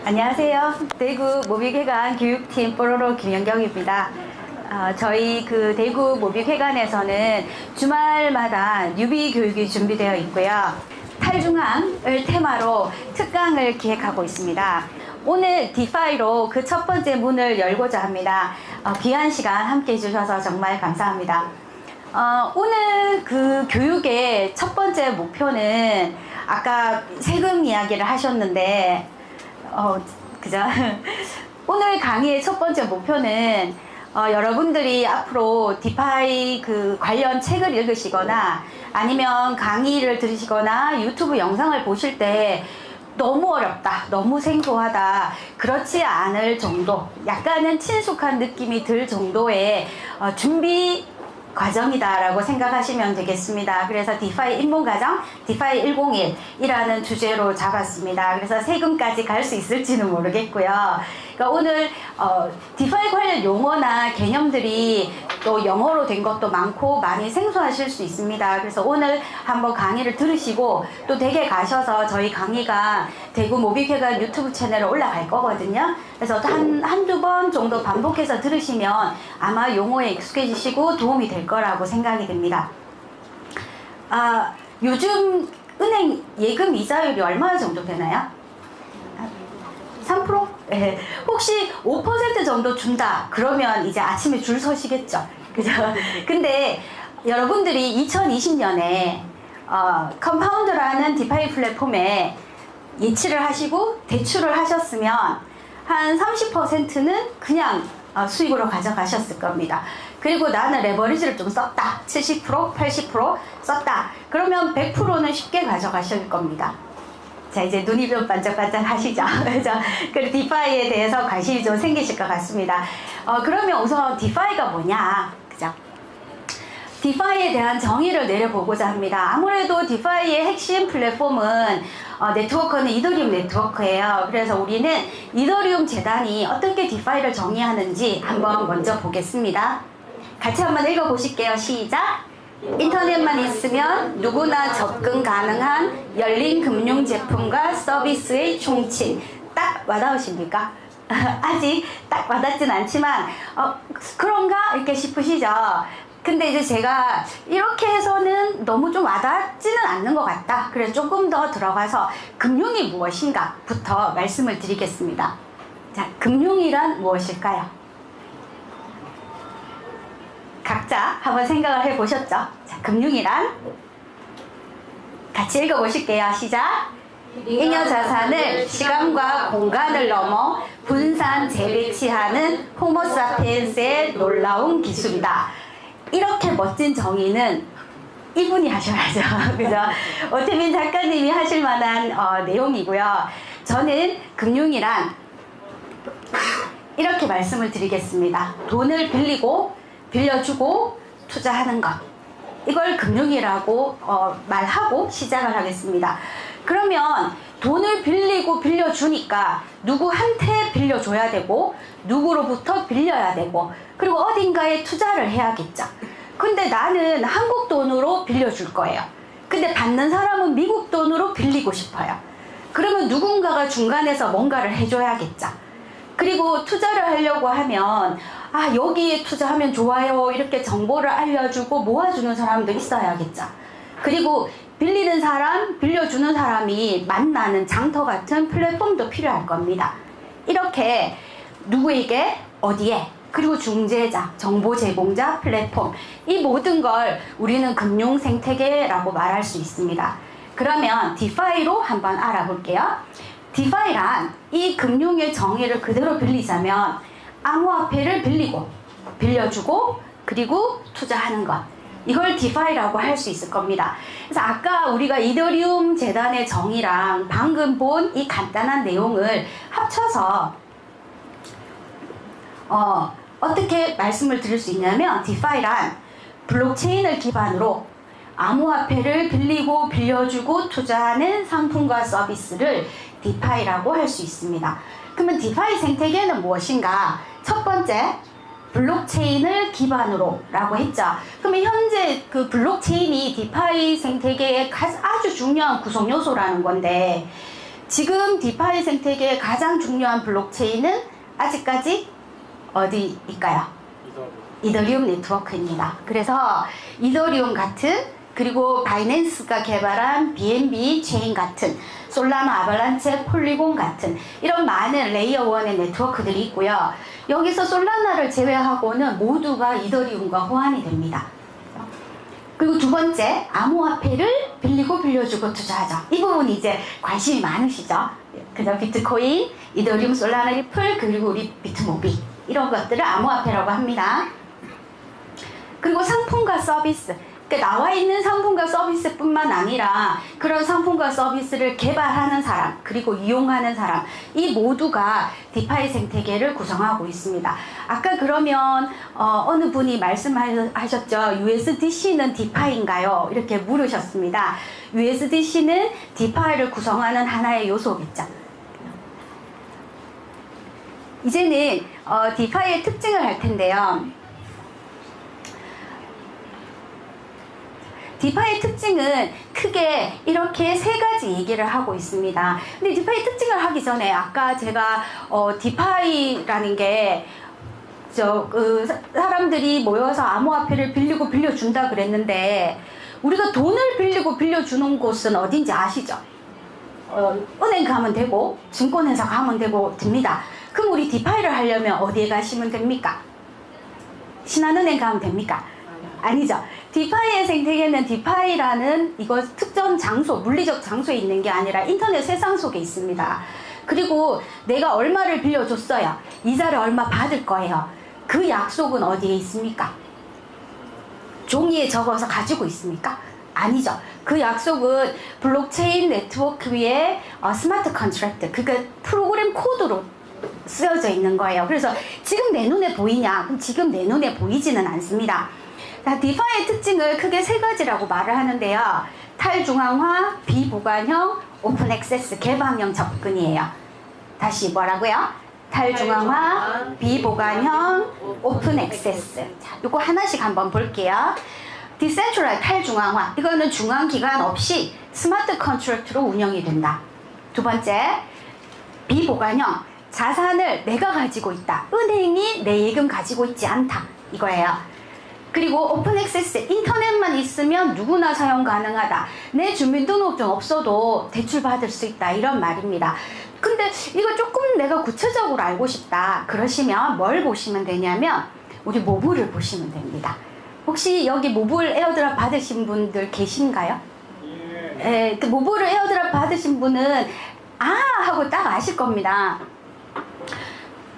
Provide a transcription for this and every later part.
안녕하세요. 대구 모빅회관 교육팀 뽀로로 김연경입니다. 저희 대구 모빅회관에서는 주말마다 뉴비 교육이 준비되어 있고요. 탈중앙을 테마로 특강을 기획하고 있습니다. 오늘 디파이로 그 첫 번째 문을 열고자 합니다. 귀한 시간 함께 해주셔서 정말 감사합니다. 오늘 그 교육의 첫 번째 목표는 아까 세금 이야기를 하셨는데 그죠? 오늘 강의의 첫 번째 목표는 여러분들이 앞으로 디파이 관련 책을 읽으시거나 아니면 강의를 들으시거나 유튜브 영상을 보실 때 너무 어렵다, 너무 생소하다, 그렇지 않을 정도, 약간은 친숙한 느낌이 들 정도의 준비 과정이다라고 생각하시면 되겠습니다. 그래서 디파이 입문과정, 디파이 101이라는 주제로 잡았습니다. 그래서 세금까지 갈 수 있을지는 모르겠고요. 그러니까 오늘 디파이 관련 용어나 개념들이 또 영어로 된 것도 많고 많이 생소하실 수 있습니다. 그래서 오늘 한번 강의를 들으시고 또 댁에 가셔서 저희 강의가 대구 모빅회관 유튜브 채널에 올라갈 거거든요. 그래서 한두 번 정도 반복해서 들으시면 아마 용어에 익숙해지시고 도움이 될 거라고 생각이 됩니다. 요즘 은행 예금 이자율이 얼마 정도 되나요? 3%? 네. 혹시 5% 정도 준다 그러면 이제 아침에 줄 서시겠죠, 그죠? 근데 여러분들이 2020년에 컴파운드라는 디파이 플랫폼에 예치를 하시고 대출을 하셨으면 한 30%는 그냥 수익으로 가져가셨을 겁니다. 그리고 나는 레버리지를 좀 썼다, 70%, 80% 썼다 그러면 100%는 쉽게 가져가실 겁니다. 자, 이제 눈이 좀 반짝반짝 하시죠? 그래서 디파이에 대해서 관심이 좀 생기실 것 같습니다. 그러면 우선 디파이가 뭐냐, 그죠? 디파이에 대한 정의를 내려보고자 합니다. 아무래도 디파이의 핵심 플랫폼은 네트워크는 이더리움 네트워크예요. 그래서 우리는 이더리움 재단이 어떻게 디파이를 정의하는지 한번 먼저 보겠습니다. 같이 한번 읽어보실게요. 시작! 인터넷만 있으면 누구나 접근 가능한 열린 금융 제품과 서비스의 총칭. 딱 와닿으십니까? 아직 딱 와닿진 않지만 그런가? 이렇게 싶으시죠? 근데 이제 제가 이렇게 해서는 너무 좀 와닿지는 않는 것 같다. 그래서 조금 더 들어가서 금융이 무엇인가 부터 말씀을 드리겠습니다. 자, 금융이란 무엇일까요? 각자 한번 생각을 해보셨죠? 자, 금융이란? 같이 읽어보실게요. 시작! 잉여 자산을 시간과 공간을 넘어 분산 재배치하는 호모사피엔스의 놀라운 기술이다. 이렇게 멋진 정의는 이분이 하셔야죠. 그죠? 오태민 작가님이 하실 만한 내용이고요. 저는 금융이란 이렇게 말씀을 드리겠습니다. 돈을 빌려주고 투자하는 것, 이걸 금융이라고 말하고 시작을 하겠습니다. 그러면 돈을 빌려주니까 누구한테 빌려줘야 되고 누구로부터 빌려야 되고 그리고 어딘가에 투자를 해야겠죠. 근데 나는 한국 돈으로 빌려줄 거예요. 근데 받는 사람은 미국 돈으로 빌리고 싶어요. 그러면 누군가가 중간에서 뭔가를 해줘야겠죠. 그리고 투자를 하려고 하면 여기에 투자하면 좋아요 이렇게 정보를 알려주고 모아주는 사람도 있어야겠죠. 그리고 빌리는 사람, 빌려주는 사람이 만나는 장터 같은 플랫폼도 필요할 겁니다. 이렇게 누구에게, 어디에, 그리고 중재자, 정보 제공자, 플랫폼, 이 모든 걸 우리는 금융 생태계라고 말할 수 있습니다. 그러면 디파이로 한번 알아볼게요. 디파이란 이 금융의 정의를 그대로 빌리자면 암호화폐를 빌려주고 그리고 투자하는 것, 이걸 디파이라고 할 수 있을 겁니다. 그래서 아까 우리가 이더리움 재단의 정의랑 방금 본 이 간단한 내용을 합쳐서 어떻게 말씀을 드릴 수 있냐면 디파이란 블록체인을 기반으로 암호화폐를 빌려주고 투자하는 상품과 서비스를 디파이라고 할 수 있습니다. 그러면 디파이 생태계는 무엇인가? 첫 번째, 블록체인을 기반으로 라고 했죠. 그러면 현재 그 블록체인이 디파이 생태계의 아주 중요한 구성 요소라는 건데 지금 디파이 생태계의 가장 중요한 블록체인은 아직까지 어디일까요? 이더리움 네트워크입니다. 그래서 이더리움 같은, 그리고 바이낸스가 개발한 BNB 체인 같은, 솔라나, 아발란체, 폴리곤 같은 이런 많은 레이어 1의 네트워크들이 있고요. 여기서 솔라나를 제외하고는 모두가 이더리움과 호환이 됩니다. 그리고 두 번째, 암호화폐를 빌리고 빌려주고 투자하죠. 이 부분이 이제 관심이 많으시죠. 그죠? 비트코인, 이더리움, 솔라나, 리플, 그리고 우리 비트모비, 이런 것들을 암호화폐라고 합니다. 그리고 상품과 서비스, 그러니까 나와 있는 상품과 서비스뿐만 아니라 그런 상품과 서비스를 개발하는 사람, 그리고 이용하는 사람, 이 모두가 디파이 생태계를 구성하고 있습니다. 아까 그러면 어느 분이 말씀하셨죠. USDC는 디파이인가요? 이렇게 물으셨습니다. USDC는 디파이를 구성하는 하나의 요소겠죠. 이제는 디파이의 특징을 할 텐데요. 디파이의 특징은 크게 이렇게 세 가지 얘기를 하고 있습니다. 근데 디파이 특징을 하기 전에 아까 제가 디파이라는 게 사람들이 모여서 암호화폐를 빌리고 빌려준다 그랬는데, 우리가 돈을 빌리고 빌려주는 곳은 어딘지 아시죠? 은행 가면 되고 증권회사 가면 되고 됩니다. 그럼 우리 디파이를 하려면 어디에 가시면 됩니까? 신한은행 가면 됩니까? 아니죠. 디파이의 생태계는 디파이라는 이거 특정 장소, 물리적 장소에 있는 게 아니라 인터넷 세상 속에 있습니다. 그리고 내가 얼마를 빌려줬어요. 이자를 얼마 받을 거예요. 그 약속은 어디에 있습니까? 종이에 적어서 가지고 있습니까? 아니죠. 그 약속은 블록체인 네트워크 위에 스마트 컨트랙트, 그러니까 프로그램 코드로 쓰여져 있는 거예요. 그래서 지금 내 눈에 보이냐? 그럼 지금 내 눈에 보이지는 않습니다. 디파이의 특징을 크게 세 가지라고 말을 하는데요. 탈중앙화, 비보관형, 오픈 액세스, 개방형 접근이에요. 다시 뭐라고요? 탈중앙화, 비보관형, 오픈 액세스. 자, 요거 하나씩 한번 볼게요. 디센트럴 탈중앙화, 이거는 중앙기관 없이 스마트 컨트랙트로 운영이 된다. 두 번째, 비보관형, 자산을 내가 가지고 있다. 은행이 내 예금 가지고 있지 않다. 이거예요. 그리고 오픈 액세스, 인터넷만 있으면 누구나 사용 가능하다. 내 주민등록증 없어도 대출 받을 수 있다. 이런 말입니다. 근데 이거 조금 내가 구체적으로 알고 싶다. 그러시면 뭘 보시면 되냐면 우리 모블을 보시면 됩니다. 혹시 여기 모블 에어드랍 받으신 분들 계신가요? 예, 그 모블을 에어드랍 받으신 분은 하고 딱 아실 겁니다.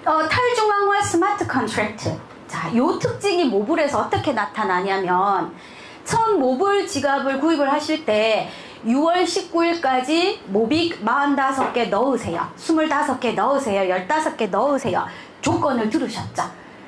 탈중앙화 스마트 컨트랙트. 자, 요 특징이 모블에서 어떻게 나타나냐면, 처음 모블 지갑을 구입을 하실 때 6월 19일까지 모빅 45개 넣으세요. 25개 넣으세요. 15개 넣으세요. 조건을 들으셨죠?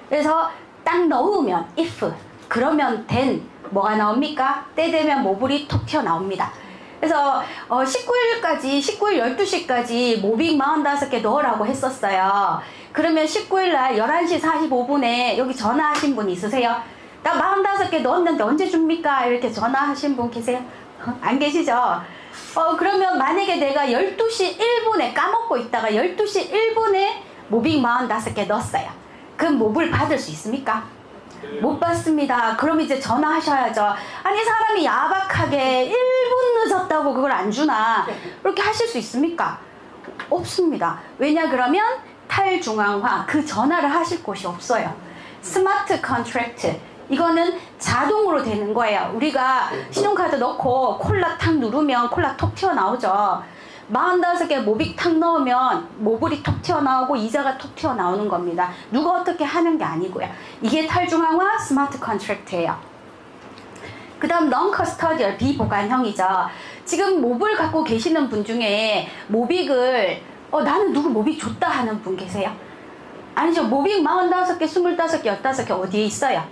그래서 딱 넣으면 if, 그러면 then 뭐가 나옵니까? 때 되면 모블이 톡 튀어나옵니다. 그래서 19일까지, 19일 12시까지 모빅 45개 넣으라고 했었어요. 그러면 19일날 11시 45분에 여기 전화하신 분 있으세요? 나 45개 넣었는데 언제 줍니까? 이렇게 전화하신 분 계세요? 안 계시죠? 그러면 만약에 내가 12시 1분에 까먹고 있다가 12시 1분에 모빅 45개 넣었어요. 그럼 모블 받을 수 있습니까? 못 받습니다. 그럼 이제 전화하셔야죠. 아니, 사람이 야박하게 1분 늦었다고 그걸 안 주나? 그렇게 하실 수 있습니까? 없습니다. 왜냐 그러면 탈중앙화, 그 전화를 하실 곳이 없어요. 스마트 컨트랙트, 이거는 자동으로 되는 거예요. 우리가 신용카드 넣고 콜라 탁 누르면 콜라 톡 튀어나오죠. 45개 모빅 탁 넣으면 모블이 톡 튀어나오고 이자가 톡 튀어나오는 겁니다. 누가 어떻게 하는 게 아니고요. 이게 탈중앙화 스마트 컨트랙트예요. 그 다음 non-custodial, 비보관형이죠. 지금 모블 갖고 계시는 분 중에 모빅을 나는 누구 모빅 줬다 하는 분 계세요? 아니죠. 모빅 45개, 25개, 15개 어디에 있어요?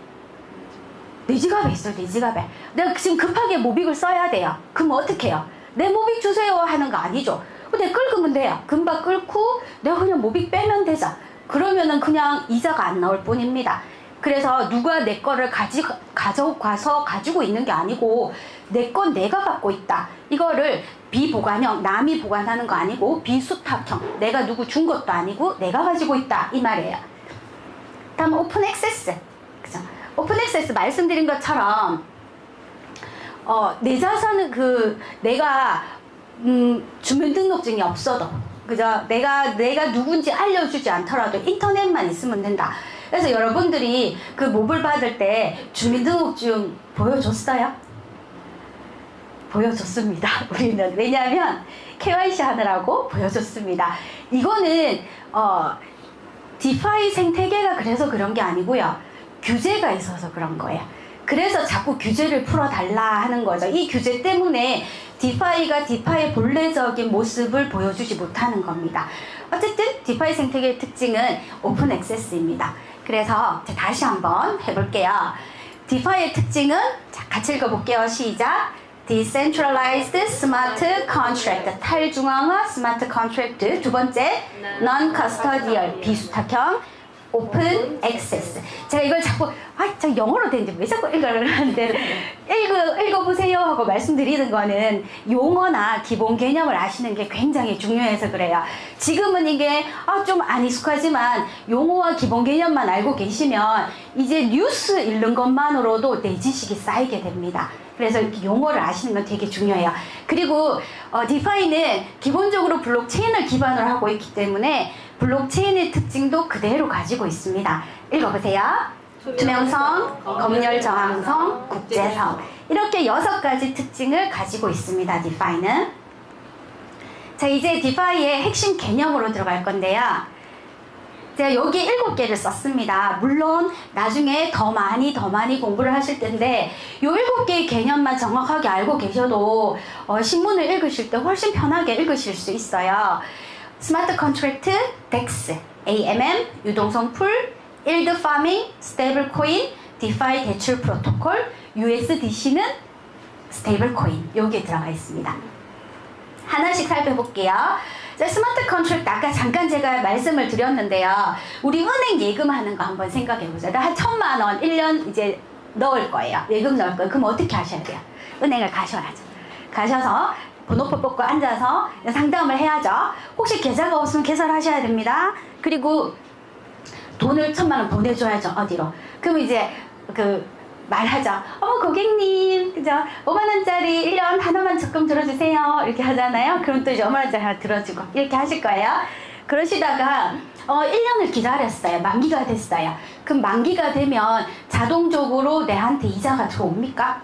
내 지갑에 있어요. 내 지갑에. 내가 지금 급하게 모빅을 써야 돼요. 그럼 어떻게 해요? 내 모빅 주세요 하는 거 아니죠. 근데 끌면 돼요. 금방 끌고 내가 그냥 모빅 빼면 되죠. 그러면은 그냥 이자가 안 나올 뿐입니다. 그래서 누가 내 거를 가져가서 가지고 있는 게 아니고 내 건 내가 갖고 있다. 이거를 비보관형, 남이 보관하는 거 아니고 비수탁형, 내가 누구 준 것도 아니고 내가 가지고 있다 이 말이에요. 다음 오픈 액세스, 그죠? 오픈 액세스 말씀드린 것처럼 내 자산은 내가 주민등록증이 없어도, 그죠? 내가 누군지 알려주지 않더라도 인터넷만 있으면 된다. 그래서 여러분들이 그 몹을 받을 때 주민등록증 보여줬어요? 보여줬습니다. 우리는. 왜냐하면 KYC 하느라고 보여줬습니다. 이거는 디파이 생태계가 그래서 그런 게 아니고요. 규제가 있어서 그런 거예요. 그래서 자꾸 규제를 풀어달라 하는 거죠. 이 규제 때문에 디파이가 디파이의 본래적인 모습을 보여주지 못하는 겁니다. 어쨌든 디파이 생태계의 특징은 오픈 액세스입니다. 그래서 다시 한번 해볼게요. 디파이의 특징은, 자, 같이 읽어볼게요. 시작. Decentralized Smart Contract, 탈중앙화 스마트 컨트랙트. 두 번째, Non-custodial, 비수탁형, 오픈 액세스. 제가 이걸 자꾸 저 영어로 되는데 왜 자꾸 읽으려고 하는데 읽어보세요 하고 말씀드리는 거는 용어나 기본 개념을 아시는 게 굉장히 중요해서 그래요. 지금은 이게 좀 안 익숙하지만 용어와 기본 개념만 알고 계시면 이제 뉴스 읽는 것만으로도 내 지식이 쌓이게 됩니다. 그래서 이렇게 용어를 아시는 건 되게 중요해요. 그리고 디파이는 기본적으로 블록체인을 기반으로 하고 있기 때문에 블록체인의 특징도 그대로 가지고 있습니다. 읽어보세요. 투명성, 검열 저항성, 국제성. 이렇게 6가지 특징을 가지고 있습니다. 디파이는. 자, 이제 디파이의 핵심 개념으로 들어갈 건데요. 제가 여기 7개를 썼습니다. 물론 나중에 더 많이 공부를 하실 텐데 요 7개의 개념만 정확하게 알고 계셔도 신문을 읽으실 때 훨씬 편하게 읽으실 수 있어요. 스마트 컨트랙트, DEX, AMM, 유동성 풀, 일드 파밍, 스테이블 코인, 디파이 대출 프로토콜, USDC는 스테이블 코인. 여기에 들어가 있습니다. 하나씩 살펴볼게요. 자, 스마트 컨트랙트 아까 잠깐 제가 말씀을 드렸는데요. 우리 은행 예금하는 거 한번 생각해보자. 한 1,000만 원 1년 이제 넣을 거예요. 예금 넣을 거예요. 그럼 어떻게 하셔야 돼요? 은행을 가셔야죠. 가셔서 번호표 뽑고 앉아서 상담을 해야죠. 혹시 계좌가 없으면 계산을 하셔야 됩니다. 그리고 돈을 1,000만 원 보내줘야죠. 어디로? 그럼 이제 말하죠. 고객님, 그죠? 5만 원짜리 1년 하나만 적금 들어주세요. 이렇게 하잖아요. 그럼 또 이제 5만 원짜리 하나 들어주고 이렇게 하실 거예요. 그러시다가 1년을 기다렸어요. 만기가 됐어요. 그럼 만기가 되면 자동적으로 내한테 이자가 들어옵니까?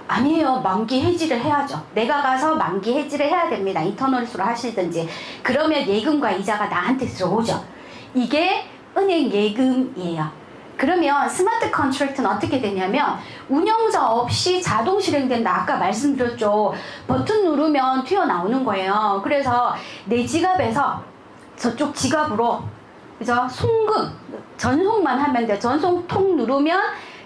아니에요. 만기 해지를 해야죠. 내가 가서 만기 해지를 해야 됩니다. 인터넷으로 하시든지. 그러면 예금과 이자가 나한테 들어오죠. 이게 은행 예금이에요. 그러면 스마트 컨트랙트는 어떻게 되냐면 운영자 없이 자동 실행된다. 아까 말씀드렸죠. 버튼 누르면 튀어나오는 거예요. 그래서 내 지갑에서 저쪽 지갑으로, 그죠? 송금, 전송만 하면 돼. 전송 통 누르면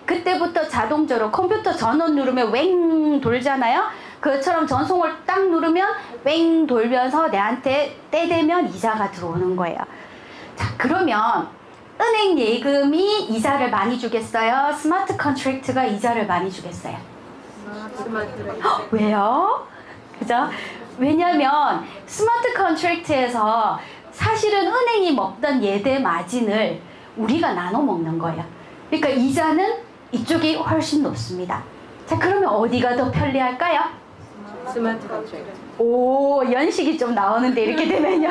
그때부터 자동적으로 컴퓨터 전원 누르면 웽 돌잖아요. 그처럼 전송을 딱 누르면 웽 돌면서 내한테 때 되면 이자가 들어오는 거예요. 자, 그러면 은행 예금이 이자를 많이 주겠어요? 스마트 컨트랙트가 이자를 많이 주겠어요? 왜요? 그죠? 왜냐면 스마트 컨트랙트에서 사실은 은행이 먹던 예대 마진을 우리가 나눠 먹는 거예요. 그러니까 이자는 이쪽이 훨씬 높습니다. 자, 그러면 어디가 더 편리할까요? 스마트 컨트랙트. 오, 연식이 좀 나오는데 이렇게 되면요.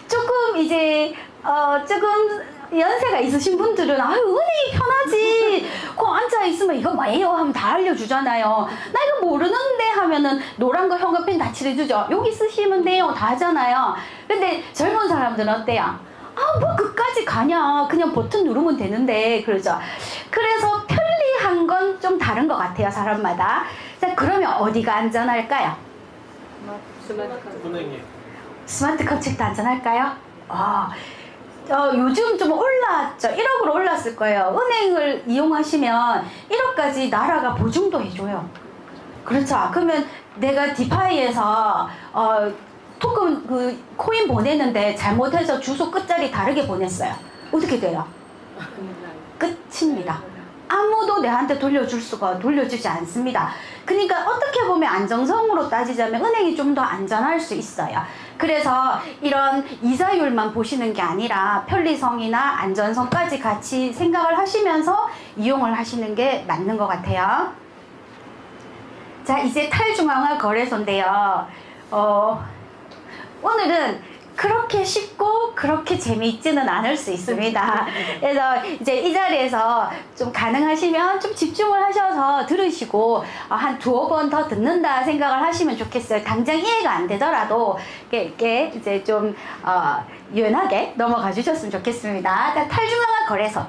조금 이제 조금 연세가 있으신 분들은 은행이 편하지. 거 앉아 있으면 이거 뭐예요? 하면 다 알려주잖아요. 나 이거 모르는데 하면은 노란 거 형광펜 다 칠해주죠. 여기 쓰시면 돼요. 다 하잖아요. 근데 젊은 사람들은 어때요? 뭐 그까지 가냐. 그냥 버튼 누르면 되는데. 그러죠. 그래서 편리한 건 좀 다른 것 같아요. 사람마다. 자, 그러면 어디가 안전할까요? 스마트 컨트랙트 안전할까요? 요즘 좀 올랐죠. 1억으로 올랐을 거예요. 은행을 이용하시면 1억까지 나라가 보증도 해줘요. 그렇죠. 그러면 내가 디파이에서 토큰 코인 보내는데 잘못해서 주소 끝자리 다르게 보냈어요. 어떻게 돼요? 끝입니다. 아무도 내한테 돌려주지 않습니다. 그러니까 어떻게 보면 안정성으로 따지자면 은행이 좀 더 안전할 수 있어요. 그래서 이런 이자율만 보시는 게 아니라 편리성이나 안전성까지 같이 생각을 하시면서 이용을 하시는 게 맞는 것 같아요. 자, 이제 탈중앙화 거래소인데요. 오늘은 그렇게 쉽고 그렇게 재미있지는 않을 수 있습니다. 그래서 이제 이 자리에서 좀 가능하시면 좀 집중을 하셔서 들으시고 한 두어 번 더 듣는다 생각을 하시면 좋겠어요. 당장 이해가 안 되더라도 이렇게 이제 좀 유연하게 넘어가 주셨으면 좋겠습니다. 자, 탈중앙화 거래소.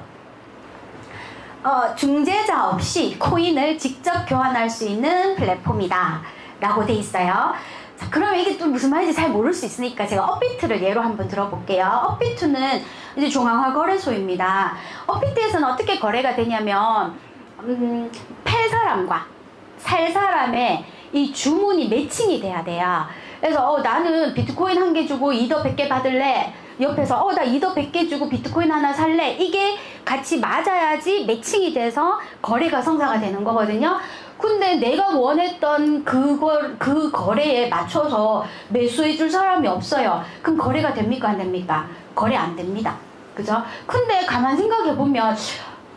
중재자 없이 코인을 직접 교환할 수 있는 플랫폼이다 라고 돼 있어요. 자, 그러면 이게 또 무슨 말인지 잘 모를 수 있으니까 제가 업비트를 예로 한번 들어볼게요. 업비트는 이제 중앙화 거래소입니다. 업비트에서는 어떻게 거래가 되냐면 팔 사람과 살 사람의 이 주문이 매칭이 돼야 돼요. 그래서 나는 비트코인 1개 주고 이더 100개 받을래. 옆에서 나 이더 100개 주고 비트코인 하나 살래. 이게 같이 맞아야지 매칭이 돼서 거래가 성사가 되는 거거든요. 근데 내가 원했던 그 거래에 맞춰서 매수해 줄 사람이 없어요. 그럼 거래가 됩니까 안 됩니까? 거래 안 됩니다. 그죠? 근데 가만 생각해 보면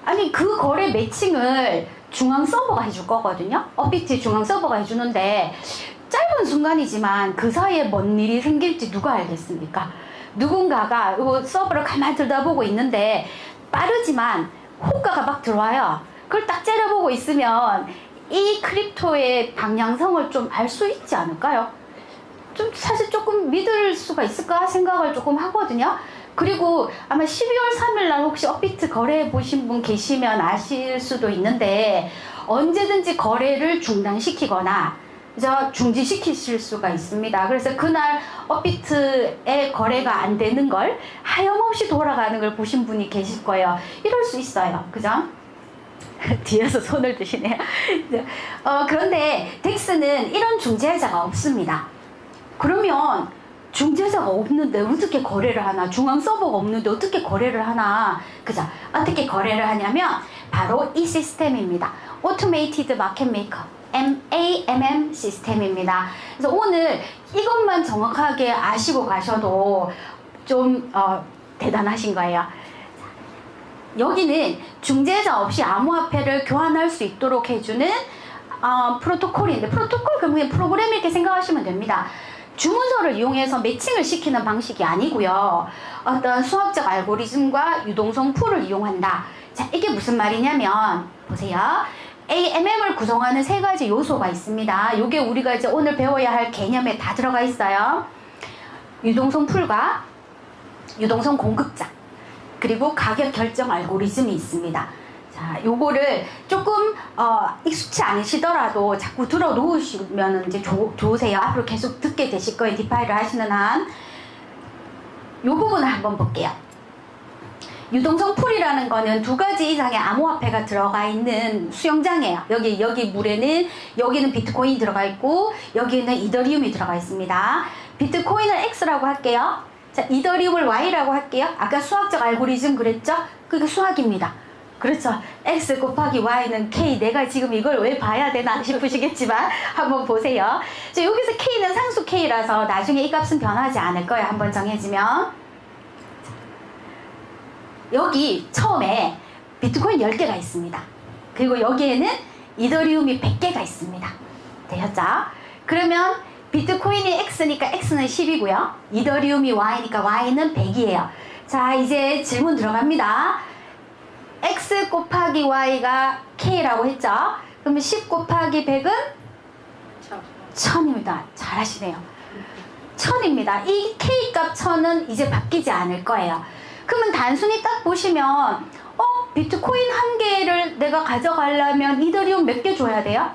아니 그 거래 매칭을 중앙 서버가 해줄 거거든요. 업비트 중앙 서버가 해주는데 짧은 순간이지만 그 사이에 뭔 일이 생길지 누가 알겠습니까? 누군가가 이 서버를 가만히 들여다보고 있는데 빠르지만 호가가 막 들어와요. 그걸 딱 째려보고 있으면 이 크립토의 방향성을 좀 알 수 있지 않을까요? 좀 사실 조금 믿을 수가 있을까 생각을 조금 하거든요. 그리고 아마 12월 3일 날 혹시 업비트 거래해 보신 분 계시면 아실 수도 있는데 언제든지 거래를 중단시키거나 중지시키실 수가 있습니다. 그래서 그날 업비트의 거래가 안 되는 걸 하염없이 돌아가는 걸 보신 분이 계실 거예요. 이럴 수 있어요. 그죠? 뒤에서 손을 드시네요. 그런데 덱스는 이런 중재자가 없습니다. 그러면 중재자가 없는데 어떻게 거래를 하나? 중앙 서버가 없는데 어떻게 거래를 하나? 그죠? 어떻게 거래를 하냐면 바로 이 시스템입니다. Automated Market Maker, MAMM 시스템입니다. 그래서 오늘 이것만 정확하게 아시고 가셔도 좀 대단하신 거예요. 여기는 중재자 없이 암호화폐를 교환할 수 있도록 해주는 프로토콜인데 프로토콜 그러면 프로그램 이렇게 생각하시면 됩니다. 주문서를 이용해서 매칭을 시키는 방식이 아니고요. 어떤 수학적 알고리즘과 유동성 풀을 이용한다. 자, 이게 무슨 말이냐면 보세요. AMM을 구성하는 3가지 요소가 있습니다. 이게 우리가 이제 오늘 배워야 할 개념에 다 들어가 있어요. 유동성 풀과 유동성 공급자 그리고 가격 결정 알고리즘이 있습니다. 자, 요거를 조금 익숙치 않으시더라도 자꾸 들어 놓으시면 이제 좋으세요. 앞으로 계속 듣게 되실 거예요. 디파이를 하시는 한. 요 부분을 한번 볼게요. 유동성 풀이라는 거는 2가지 이상의 암호화폐가 들어가 있는 수영장이에요. 여기 물에는 여기는 비트코인이 들어가 있고 여기는 이더리움이 들어가 있습니다. 비트코인을 X라고 할게요. 자, 이더리움을 Y라고 할게요. 아까 수학적 알고리즘 그랬죠? 그게 수학입니다. 그렇죠. X 곱하기 Y는 K. 내가 지금 이걸 왜 봐야 되나 싶으시겠지만 한번 보세요. 자, 여기서 K는 상수 K라서 나중에 이 값은 변하지 않을 거예요. 한번 정해지면. 여기 처음에 비트코인 10개가 있습니다. 그리고 여기에는 이더리움이 100개가 있습니다. 되셨죠? 그러면 비트코인이 X니까 X는 10이고요. 이더리움이 Y니까 Y는 100이에요. 자, 이제 질문 들어갑니다. X 곱하기 Y가 K라고 했죠? 그러면 10 곱하기 100은? 1000입니다. 잘하시네요. 1000입니다. 이 K값 1000은 이제 바뀌지 않을 거예요. 그러면 단순히 딱 보시면 비트코인 1개를 내가 가져가려면 이더리움 몇 개 줘야 돼요?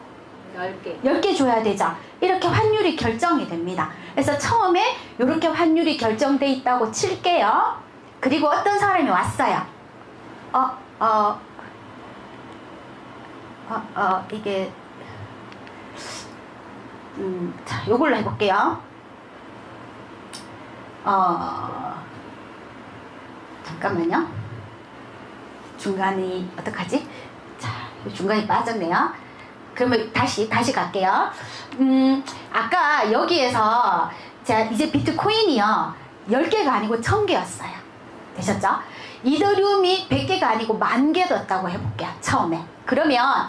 10개. 10개 줘야 되죠. 이렇게 환율이 결정이 됩니다. 그래서 처음에 이렇게 환율이 결정돼 있다고 칠게요. 그리고 어떤 사람이 왔어요. 이게 자, 요걸로 해볼게요. 잠깐만요. 중간이 어떡하지? 자, 중간에 빠졌네요. 그러면 다시 갈게요. 아까 여기에서 자 이제 비트코인이요 10개가 아니고 1000개였어요. 되셨죠? 이더리움이 100개가 아니고 10,000개 떴다고 해볼게요. 처음에. 그러면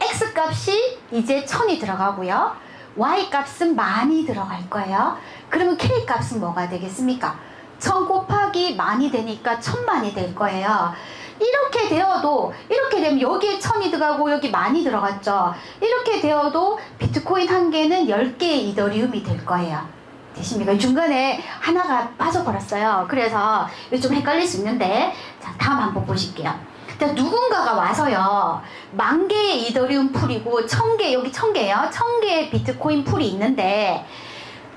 X 값이 이제 1000이 들어가고요. Y 값은 10,000이 들어갈 거예요. 그러면 K 값은 뭐가 되겠습니까? 1000 곱하기 10,000이 되니까 1000만이 될 거예요. 이렇게 되어도 이렇게 되면 여기에 1000이 들어가고 여기 10,000이 들어갔죠. 이렇게 되어도 비트코인 한 개는 10개의 이더리움이 될 거예요. 되십니까? 중간에 하나가 빠져버렸어요. 그래서 좀 헷갈릴 수 있는데 자 다음 한번 보실게요. 누군가가 와서요 10,000개의 이더리움 풀이고 1000개 여기 1000개요 1000개의 비트코인 풀이 있는데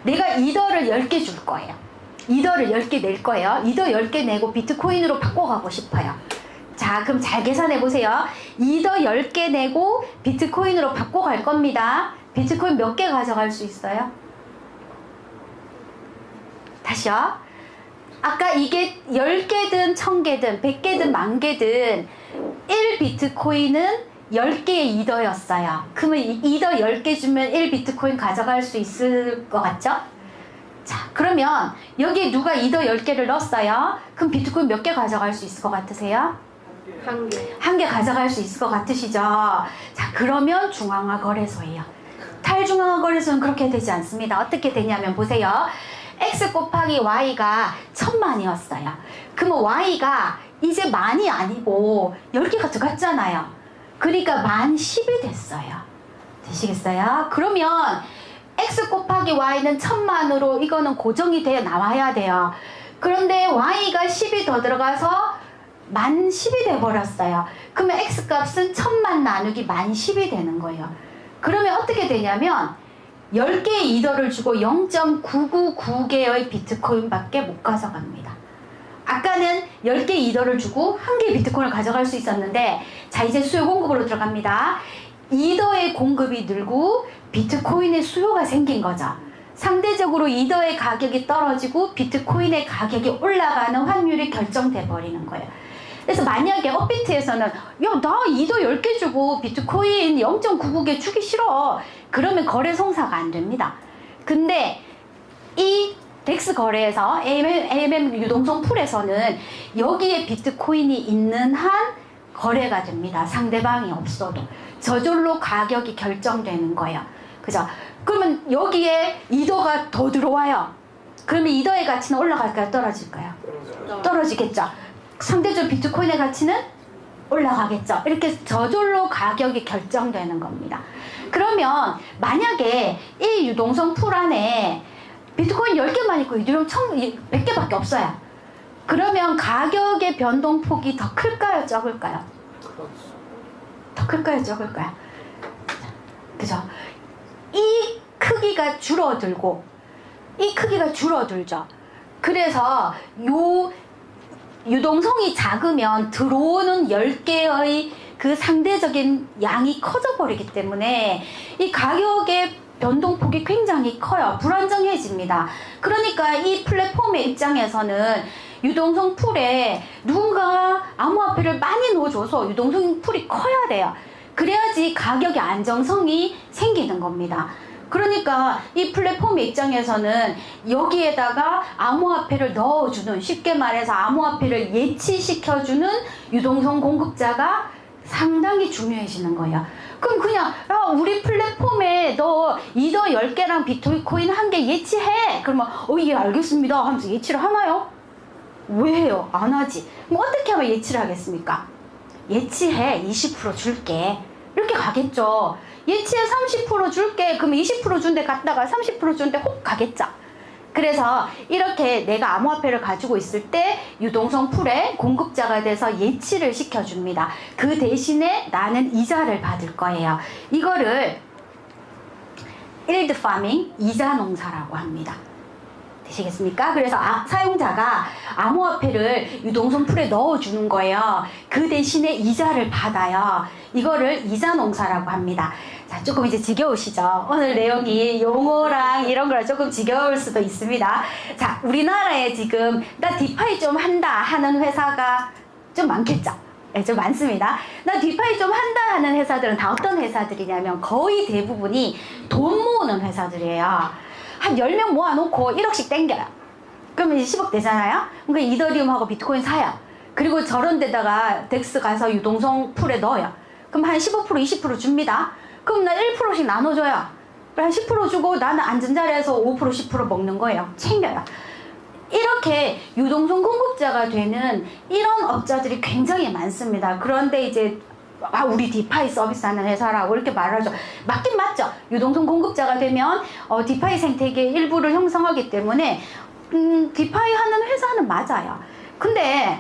내가 이더를 10개 줄 거예요. 이더를 10개 낼 거예요. 이더 10개 내고 비트코인으로 바꿔가고 싶어요. 자 그럼 잘 계산해 보세요. 이더 10개 내고 비트코인으로 바꿔갈 겁니다. 비트코인 몇 개 가져갈 수 있어요? 다시요. 아까 이게 10개든 1000개든 100개든 10,000개든 1비트코인은 10개의 이더였어요. 그러면 이더 10개 주면 1비트코인 가져갈 수 있을 것 같죠? 자 그러면 여기에 누가 이더 10개를 넣었어요. 그럼 비트코인 몇 개 가져갈 수 있을 것 같으세요? 1개. 1개 가져갈 수 있을 것 같으시죠? 자 그러면 중앙화 거래소예요. 탈중앙화 거래소는 그렇게 되지 않습니다. 어떻게 되냐면 보세요. X 곱하기 Y가 1000만이었어요. 그러면 Y가 이제 만이 아니고 10개가 들어갔잖아요. 그러니까 10,010이 됐어요. 되시겠어요? 그러면 X 곱하기 Y는 1000만으로 이거는 고정이 되어 나와야 돼요. 그런데 Y가 10이 더 들어가서 10,010이 돼버렸어요. 그러면 X 값은 1000만 나누기 10,010이 되는 거예요. 그러면 어떻게 되냐면 10개의 이더를 주고 0.999개의 비트코인밖에 못 가져갑니다. 아까는 10개의 이더를 주고 1개의 비트코인을 가져갈 수 있었는데 자 이제 수요 공급으로 들어갑니다. 이더의 공급이 늘고 비트코인의 수요가 생긴 거죠. 상대적으로 이더의 가격이 떨어지고 비트코인의 가격이 올라가는 확률이 결정돼 버리는 거예요. 그래서 만약에 업비트에서는 야 나 이더 10개 주고 비트코인 0.99개 주기 싫어. 그러면 거래 성사가 안 됩니다. 근데 이 덱스 거래에서 AMM 유동성 풀에서는 여기에 비트코인이 있는 한 거래가 됩니다. 상대방이 없어도. 저절로 가격이 결정되는 거예요. 그죠? 그러면 여기에 이더가 더 들어와요. 그러면 이더의 가치는 올라갈까요? 떨어질까요? 떨어지겠죠. 상대적으로 비트코인의 가치는 올라가겠죠. 이렇게 저절로 가격이 결정되는 겁니다. 그러면 만약에 이 유동성 풀 안에 비트코인 10개만 있고 이더리움 100개밖에 없어요. 그러면 가격의 변동폭이 더 클까요? 적을까요? 더 클까요? 적을까요? 그죠? 이 크기가 줄어들고 이 크기가 줄어들죠. 그래서 요 유동성이 작으면 들어오는 10개의 그 상대적인 양이 커져 버리기 때문에 이 가격의 변동폭이 굉장히 커요. 불안정해집니다. 그러니까 이 플랫폼의 입장에서는 유동성 풀에 누군가가 암호화폐를 많이 넣어줘서 유동성 풀이 커야 돼요. 그래야지 가격의 안정성이 생기는 겁니다. 그러니까 이 플랫폼의 입장에서는 여기에다가 암호화폐를 넣어주는, 쉽게 말해서 암호화폐를 예치시켜주는 유동성 공급자가 상당히 중요해지는 거예요. 그럼 그냥 우리 플랫폼에 너 이더 10개랑 비트코인 1개 예치해. 그러면 예 알겠습니다 하면서 예치를 하나요? 왜 해요? 안 하지. 그럼 어떻게 하면 예치를 하겠습니까? 예치해 20% 줄게 이렇게 가겠죠. 예치해 30% 줄게 그러면 20% 준 데 갔다가 30% 준 데 혹 가겠죠. 그래서 이렇게 내가 암호화폐를 가지고 있을 때 유동성 풀에 공급자가 돼서 예치를 시켜줍니다. 그 대신에 나는 이자를 받을 거예요. 이거를 yield farming, 이자 농사라고 합니다. 되시겠습니까? 그래서 사용자가 암호화폐를 유동성 풀에 넣어주는 거예요. 그 대신에 이자를 받아요. 이거를 이자 농사라고 합니다. 자, 조금 이제 지겨우시죠? 오늘 내용이 용어랑 이런 거랑 조금 지겨울 수도 있습니다. 자, 우리나라에 지금 나 디파이 좀 한다 하는 회사가 좀 많겠죠? 네, 좀 많습니다. 나 디파이 좀 한다 하는 회사들은 다 어떤 회사들이냐면 거의 대부분이 돈 모으는 회사들이에요. 한 10명 모아놓고 1억씩 땡겨요. 그러면 이제 10억 되잖아요? 그러니까 이더리움하고 비트코인 사요. 그리고 저런 데다가 덱스 가서 유동성 풀에 넣어요. 그럼 한 15%, 20% 줍니다. 그럼 나 1%씩 나눠줘요. 한 10% 주고 나는 앉은 자리에서 5%, 10% 먹는 거예요. 챙겨요. 이렇게 유동성 공급자가 되는 이런 업자들이 굉장히 많습니다. 그런데 이제 우리 디파이 서비스하는 회사라고 이렇게 말하죠. 맞긴 맞죠. 유동성 공급자가 되면 디파이 생태계 일부를 형성하기 때문에 디파이 하는 회사는 맞아요. 근데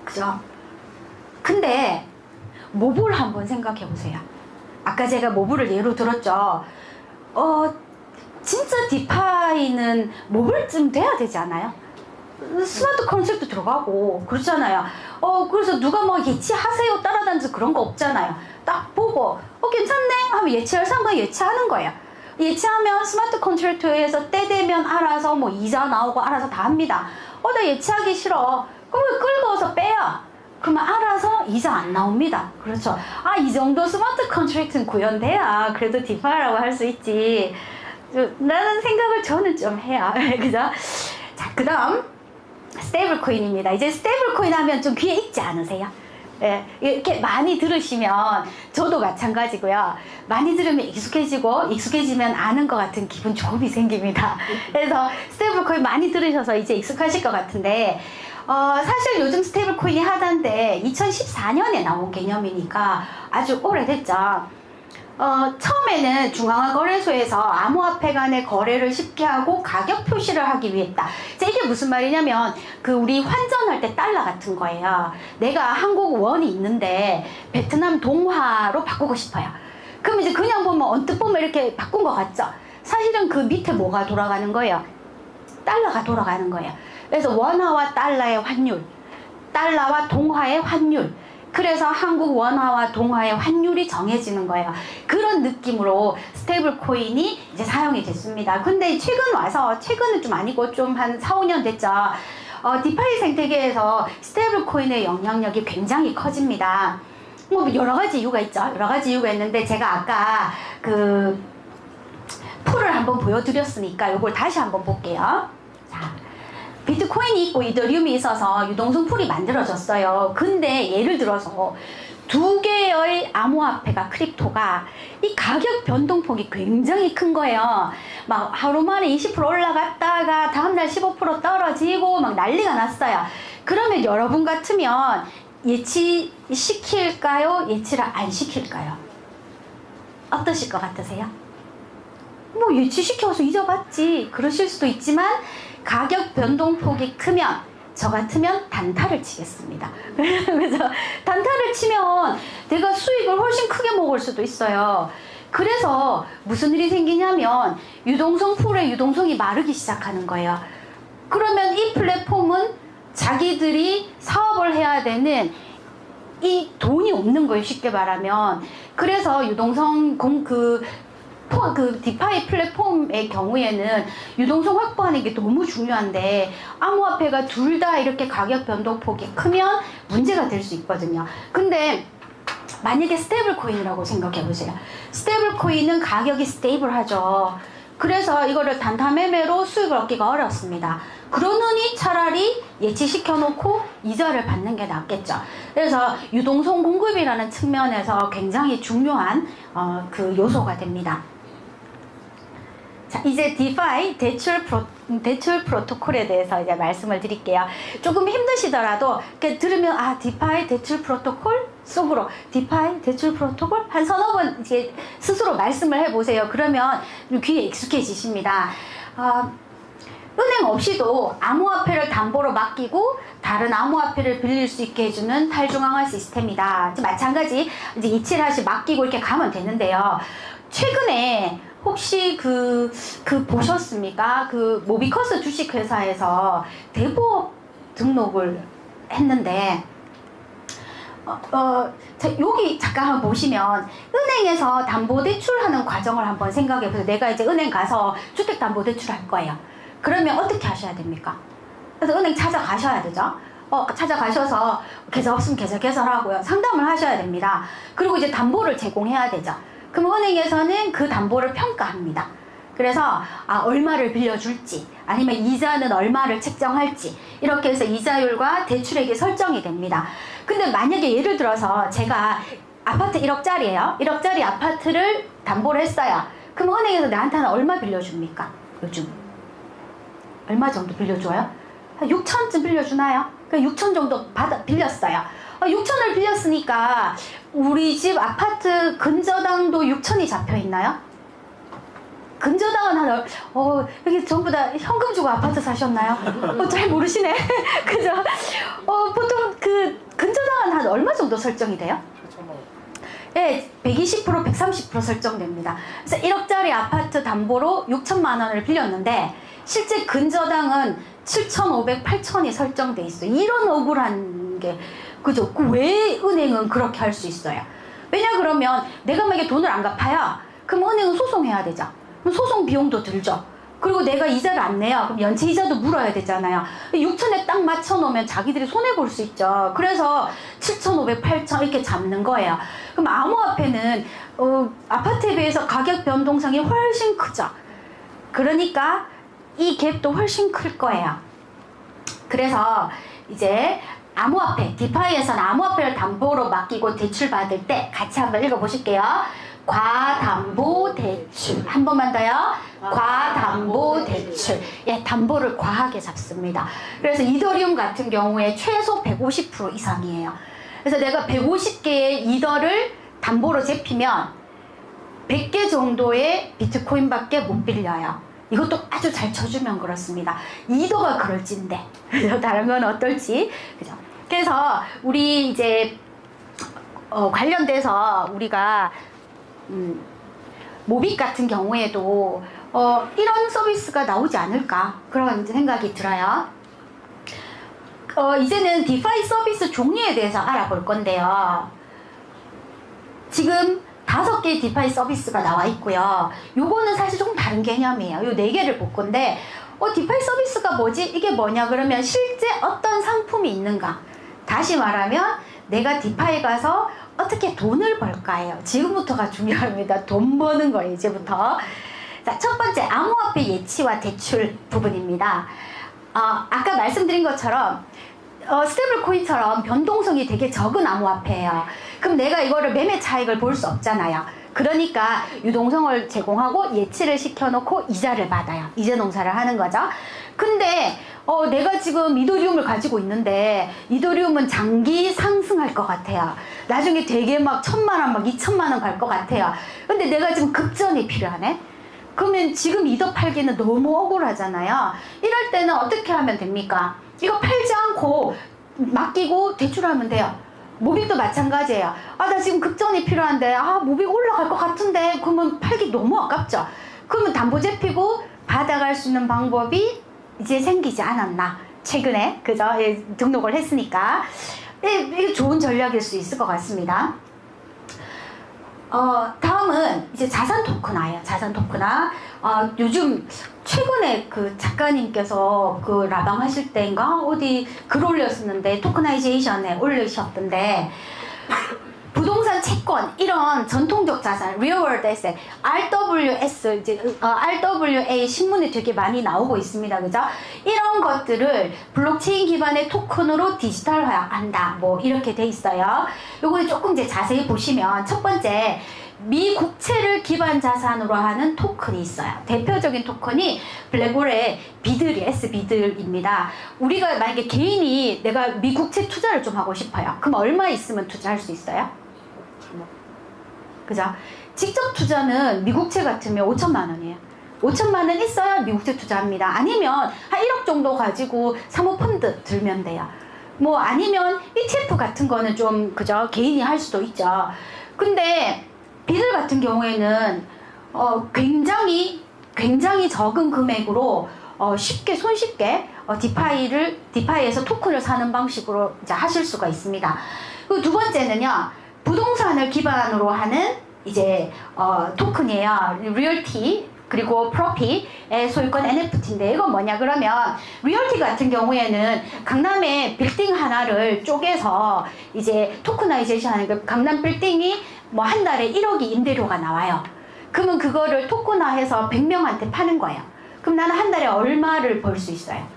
그죠? 근데 모블 한번 생각해 보세요. 아까 제가 모블을 예로 들었죠. 진짜 디파이는 모블쯤 돼야 되지 않아요? 스마트 컨트랙트 들어가고 그렇잖아요. 그래서 누가 뭐 예치하세요 따라다니면서 그런 거 없잖아요. 딱 보고 괜찮네 하면 예치할 사람은 예치하는 거예요. 예치하면 스마트 컨트랙트에서 때 되면 알아서 뭐 이자 나오고 알아서 다 합니다. 나 예치하기 싫어. 그러면 끌고서 빼요. 그러면 알아서 이자 안 나옵니다. 그렇죠. 이 정도 스마트 컨트랙트는 구현돼야 그래도 디파이라고 할 수 있지. 라는 생각을 저는 좀 해요. 그죠? 자, 그 다음 스테이블 코인입니다. 이제 스테이블 코인 하면 좀 귀에 익지 않으세요? 예, 이렇게 많이 들으시면 저도 마찬가지고요. 많이 들으면 익숙해지면 아는 것 같은 기분 조금이 생깁니다. 그래서 스테이블 코인 많이 들으셔서 이제 익숙하실 것 같은데 사실 요즘 스테이블 코인이 하단데 2014년에 나온 개념이니까 아주 오래됐죠. 처음에는 중앙화거래소에서 암호화폐 간의 거래를 쉽게 하고 가격 표시를 하기 위했다. 이게 무슨 말이냐면 우리 환전할 때 달러 같은 거예요. 내가 한국 원이 있는데 베트남 동화로 바꾸고 싶어요. 그럼 이제 그냥 보면 언뜻 보면 이렇게 바꾼 것 같죠? 사실은 그 밑에 뭐가 돌아가는 거예요? 달러가 돌아가는 거예요. 그래서 원화와 달러의 환율, 달러와 동화의 환율, 그래서 한국 원화와 동화의 환율이 정해지는 거예요. 그런 느낌으로 스테이블 코인이 이제 사용이 됐습니다. 근데 최근은 좀 아니고 좀 한 4, 5년 됐죠. 디파이 생태계에서 스테이블 코인의 영향력이 굉장히 커집니다. 뭐 여러 가지 이유가 있죠. 여러 가지 이유가 있는데 제가 아까 풀을 한번 보여드렸으니까 이걸 다시 한번 볼게요. 자. 비트코인이 있고 이더리움이 있어서 유동성 풀이 만들어졌어요. 근데 예를 들어서 두 개의 암호화폐가 크립토가 이 가격 변동폭이 굉장히 큰 거예요. 막 하루 만에 20% 올라갔다가 다음날 15% 떨어지고 막 난리가 났어요. 그러면 여러분 같으면 예치시킬까요? 예치를 안 시킬까요? 어떠실 것 같으세요? 뭐 예치시켜서 잊어봤지 그러실 수도 있지만 가격 변동폭이 크면 저 같으면 단타를 치겠습니다. 그래서 단타를 치면 내가 수익을 훨씬 크게 먹을 수도 있어요. 그래서 무슨 일이 생기냐면 유동성 풀의 유동성이 마르기 시작하는 거예요. 그러면 이 플랫폼은 자기들이 사업을 해야 되는 이 돈이 없는 거예요. 쉽게 말하면. 그래서 유동성 디파이 플랫폼의 경우에는 유동성 확보하는 게 너무 중요한데 암호화폐가 둘 다 이렇게 가격 변동폭이 크면 문제가 될 수 있거든요. 근데 만약에 스테이블 코인이라고 생각해 보세요. 스테이블 코인은 가격이 스테이블하죠. 그래서 이거를 단타 매매로 수익을 얻기가 어렵습니다. 그러느니 차라리 예치시켜 놓고 이자를 받는 게 낫겠죠. 그래서 유동성 공급이라는 측면에서 굉장히 중요한 요소가 됩니다. 자, 이제 디파이 대출 프로토콜에 대해서 이제 말씀을 드릴게요. 조금 힘드시더라도 이렇게 들으면 디파이 대출 프로토콜 속으로 디파이 대출 프로토콜 한 서너 번 이제 스스로 말씀을 해보세요. 그러면 귀에 익숙해지십니다. 은행 없이도 암호화폐를 담보로 맡기고 다른 암호화폐를 빌릴 수 있게 해주는 탈중앙화 시스템이다. 마찬가지 이제 이치라시 맡기고 이렇게 가면 되는데요. 최근에 혹시 보셨습니까? 모비커스 주식회사에서 대부업 등록을 했는데, 여기 잠깐 한번 보시면, 은행에서 담보대출하는 과정을 한번 생각해 보세요. 내가 이제 은행 가서 주택담보대출 할 거예요. 그러면 어떻게 하셔야 됩니까? 그래서 은행 찾아가셔야 되죠? 찾아가셔서 계좌 없으면 계좌 개설하고요. 상담을 하셔야 됩니다. 그리고 이제 담보를 제공해야 되죠. 그럼 은행에서는 그 담보를 평가합니다. 그래서 얼마를 빌려줄지 아니면 이자는 얼마를 책정할지 이렇게 해서 이자율과 대출액이 설정이 됩니다. 근데 만약에 예를 들어서 제가 아파트 1억짜리예요. 1억짜리 아파트를 담보를 했어요. 그럼 은행에서 나한테는 얼마 빌려줍니까? 요즘 얼마 정도 빌려줘요? 한 6천쯤 빌려주나요? 6천 정도 빌렸어요. 6천을 빌렸으니까 우리 집 아파트 근저당도 6천이 잡혀있나요? 근저당은 여기 전부 다 현금 주고 아파트 사셨나요? 잘 모르시네. 그죠? 보통 그 근저당은 한 얼마 정도 설정이 돼요? 예, 120%, 130% 설정됩니다. 그래서 1억짜리 아파트 담보로 6천만 원을 빌렸는데 실제 근저당은 7,500, 8천이 설정돼 있어요. 이런 억울한 게 그죠? 왜 은행은 그렇게 할 수 있어요? 왜냐 그러면 내가 만약에 돈을 안 갚아요. 그럼 은행은 소송해야 되죠. 그럼 소송 비용도 들죠. 그리고 내가 이자를 안 내요. 그럼 연체 이자도 물어야 되잖아요. 6천에 딱 맞춰놓으면 자기들이 손해볼 수 있죠. 그래서 7,500, 8천 이렇게 잡는 거예요. 그럼 암호화폐는 아파트에 비해서 가격 변동성이 훨씬 크죠. 그러니까 이 갭도 훨씬 클 거예요. 그래서 이제 암호화폐, 디파이에서는 암호화폐를 담보로 맡기고 대출 받을 때 같이 한번 읽어보실게요. 과담보대출. 한 번만 더요. 과담보대출. 예, 담보를 과하게 잡습니다. 그래서 이더리움 같은 경우에 최소 150% 이상이에요. 그래서 내가 150개의 이더를 담보로 잡히면 100개 정도의 비트코인밖에 못 빌려요. 이것도 아주 잘 쳐주면 그렇습니다. 이더가 그럴진데 다른 건 어떨지. 그죠? 그래서 우리 이제 관련돼서 우리가 모빅 같은 경우에도 이런 서비스가 나오지 않을까 그런 생각이 들어요. 이제는 디파이 서비스 종류에 대해서 알아볼 건데요. 지금 5개의 디파이 서비스가 나와 있고요. 요거는 사실 조금 다른 개념이에요. 요 4개를 볼 건데 디파이 서비스가 뭐지? 이게 뭐냐 그러면 실제 어떤 상품이 있는가? 다시 말하면 내가 디파이 가서 어떻게 돈을 벌까예요. 지금부터가 중요합니다. 돈 버는 거예요. 이제부터. 자, 첫 번째 암호화폐 예치와 대출 부분입니다. 아까 말씀드린 것처럼 스테이블 코인처럼 변동성이 되게 적은 암호화폐예요. 그럼 내가 이거를 매매 차익을 볼 수 없잖아요. 그러니까 유동성을 제공하고 예치를 시켜놓고 이자를 받아요. 이자 농사를 하는 거죠. 근데 내가 지금 이더리움을 가지고 있는데 이더리움은 장기 상승할 것 같아요. 나중에 되게 막 1,000만 원, 막 2,000만 원 갈 것 같아요. 근데 내가 지금 급전이 필요하네? 그러면 지금 이더 팔기는 너무 억울하잖아요. 이럴 때는 어떻게 하면 됩니까? 이거 팔지 않고 맡기고 대출하면 돼요. 모빅도 마찬가지예요. 나 지금 급전이 필요한데 모빅 올라갈 것 같은데 그러면 팔기 너무 아깝죠. 그러면 담보 잡히고 받아갈 수 있는 방법이 이제 생기지 않았나 최근에 그죠? 예, 등록을 했으니까 이게 좋은 전략일 수 있을 것 같습니다. 다음은 이제 자산 토큰화예요. 자산 토큰화. 요즘 최근에 그 작가님께서 그 라방 하실 때인가 어디 글 올렸었는데 토큰나이제이션에 올리셨던데 부동산 채권 이런 전통적 자산 Real World Asset RWS 이제 RWA 신문에 되게 많이 나오고 있습니다. 그죠? 이런 것들을 블록체인 기반의 토큰으로 디지털화한다. 뭐 이렇게 돼 있어요. 요거는 조금 이제 자세히 보시면 첫 번째 미국채를 기반 자산으로 하는 토큰이 있어요. 대표적인 토큰이 블랙홀의 비들이 S비들입니다. 우리가 만약에 개인이 내가 미국채 투자를 좀 하고 싶어요. 그럼 얼마 있으면 투자할 수 있어요? 그죠? 직접 투자는 미국채 같으면 5천만 원이에요. 5천만 원 있어야 미국채 투자합니다. 아니면 한 1억 정도 가지고 사모펀드 들면 돼요. 뭐 아니면 ETF 같은 거는 좀 그죠? 개인이 할 수도 있죠. 근데 비들 같은 경우에는 굉장히 적은 금액으로 쉽게 손쉽게 디파이에서 토큰을 사는 방식으로 이제 하실 수가 있습니다. 그리고 두 번째는요. 부동산을 기반으로 하는 이제 토큰이에요. 리얼티 그리고 프로피의 소유권 NFT인데 이건 뭐냐 그러면 리얼티 같은 경우에는 강남의 빌딩 하나를 쪼개서 이제 토크나이제이션 하는 그 강남 빌딩이 뭐 한 달에 1억이 임대료가 나와요. 그러면 그거를 토크나해서 100명한테 파는 거예요. 그럼 나는 한 달에 얼마를 벌 수 있어요?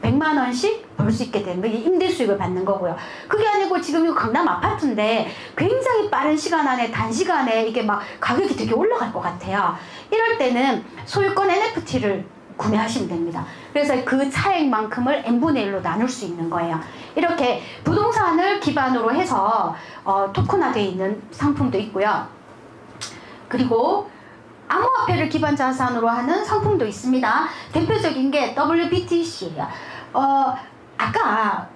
100만 원씩 벌 수 있게 되는 거예요. 임대 수익을 받는 거고요. 그게 아니고 지금 이거 강남 아파트인데 굉장히 빠른 시간 안에 단시간에 이게 막 가격이 되게 올라갈 것 같아요. 이럴 때는 소유권 NFT를 구매하시면 됩니다. 그래서 그 차액만큼을 n분의 1로 나눌 수 있는 거예요. 이렇게 부동산을 기반으로 해서 토큰화되어 있는 상품도 있고요. 그리고 암호화폐를 기반 자산으로 하는 상품도 있습니다. 대표적인 게 WBTC예요. 아까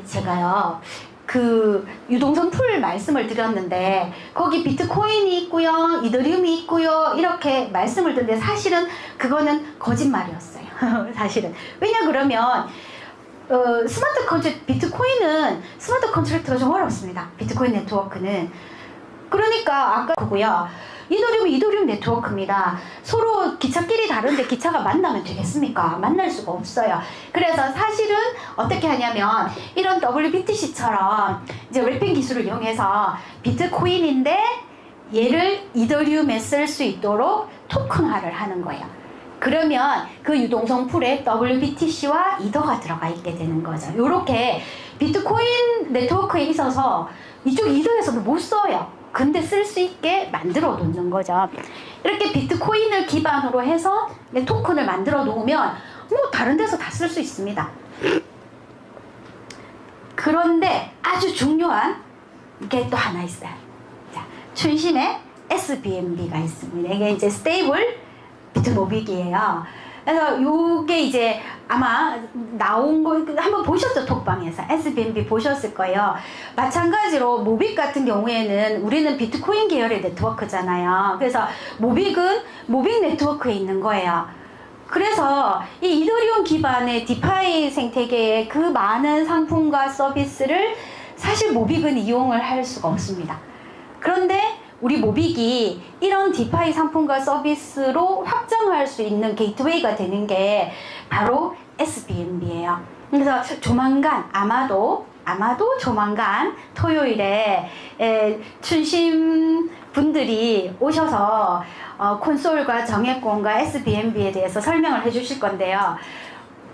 제가요 그 유동성 풀 말씀을 드렸는데 거기 비트코인이 있고요, 이더리움이 있고요 이렇게 말씀을 드렸는데 사실은 그거는 거짓말이었어요. 사실은 왜냐 그러면 스마트 컨트랙트 비트코인은 스마트 컨트랙트가 좀 어렵습니다. 비트코인 네트워크는 그러니까 아까 그고요. 이더리움은 이더리움 네트워크입니다. 서로 기차끼리 다른데 기차가 만나면 되겠습니까? 만날 수가 없어요. 그래서 사실은 어떻게 하냐면 이런 WBTC처럼 이제 랩핑 기술을 이용해서 비트코인인데 얘를 이더리움에 쓸 수 있도록 토큰화를 하는 거예요. 그러면 그 유동성 풀에 WBTC와 이더가 들어가 있게 되는 거죠. 이렇게 비트코인 네트워크에 있어서 이쪽 이더에서는 못 써요. 근데 쓸 수 있게 만들어 놓는 거죠. 이렇게 비트코인을 기반으로 해서 토큰을 만들어 놓으면 뭐 다른 데서 다 쓸 수 있습니다. 그런데 아주 중요한 게 또 하나 있어요. 자, 춘심의 SBMB가 있습니다. 이게 이제 스테이블 비트 모빅이에요. 그래서 요게 이제 아마 나온 거 한번 보셨죠? 톡방에서 SBMB 보셨을 거예요. 마찬가지로 모빅 같은 경우에는 우리는 비트코인 계열의 네트워크잖아요. 그래서 모빅은 모빅 네트워크에 있는 거예요. 그래서 이 이더리움 기반의 디파이 생태계의 그 많은 상품과 서비스를 사실 모빅은 이용을 할 수가 없습니다. 그런데 우리 모빅이 이런 디파이 상품과 서비스로 확장할 수 있는 게이트웨이가 되는 게 바로 SBMB예요. 그래서 조만간 아마도 조만간 토요일에 춘심 분들이 오셔서 콘솔과 정액권과 SBMB에 대해서 설명을 해주실 건데요.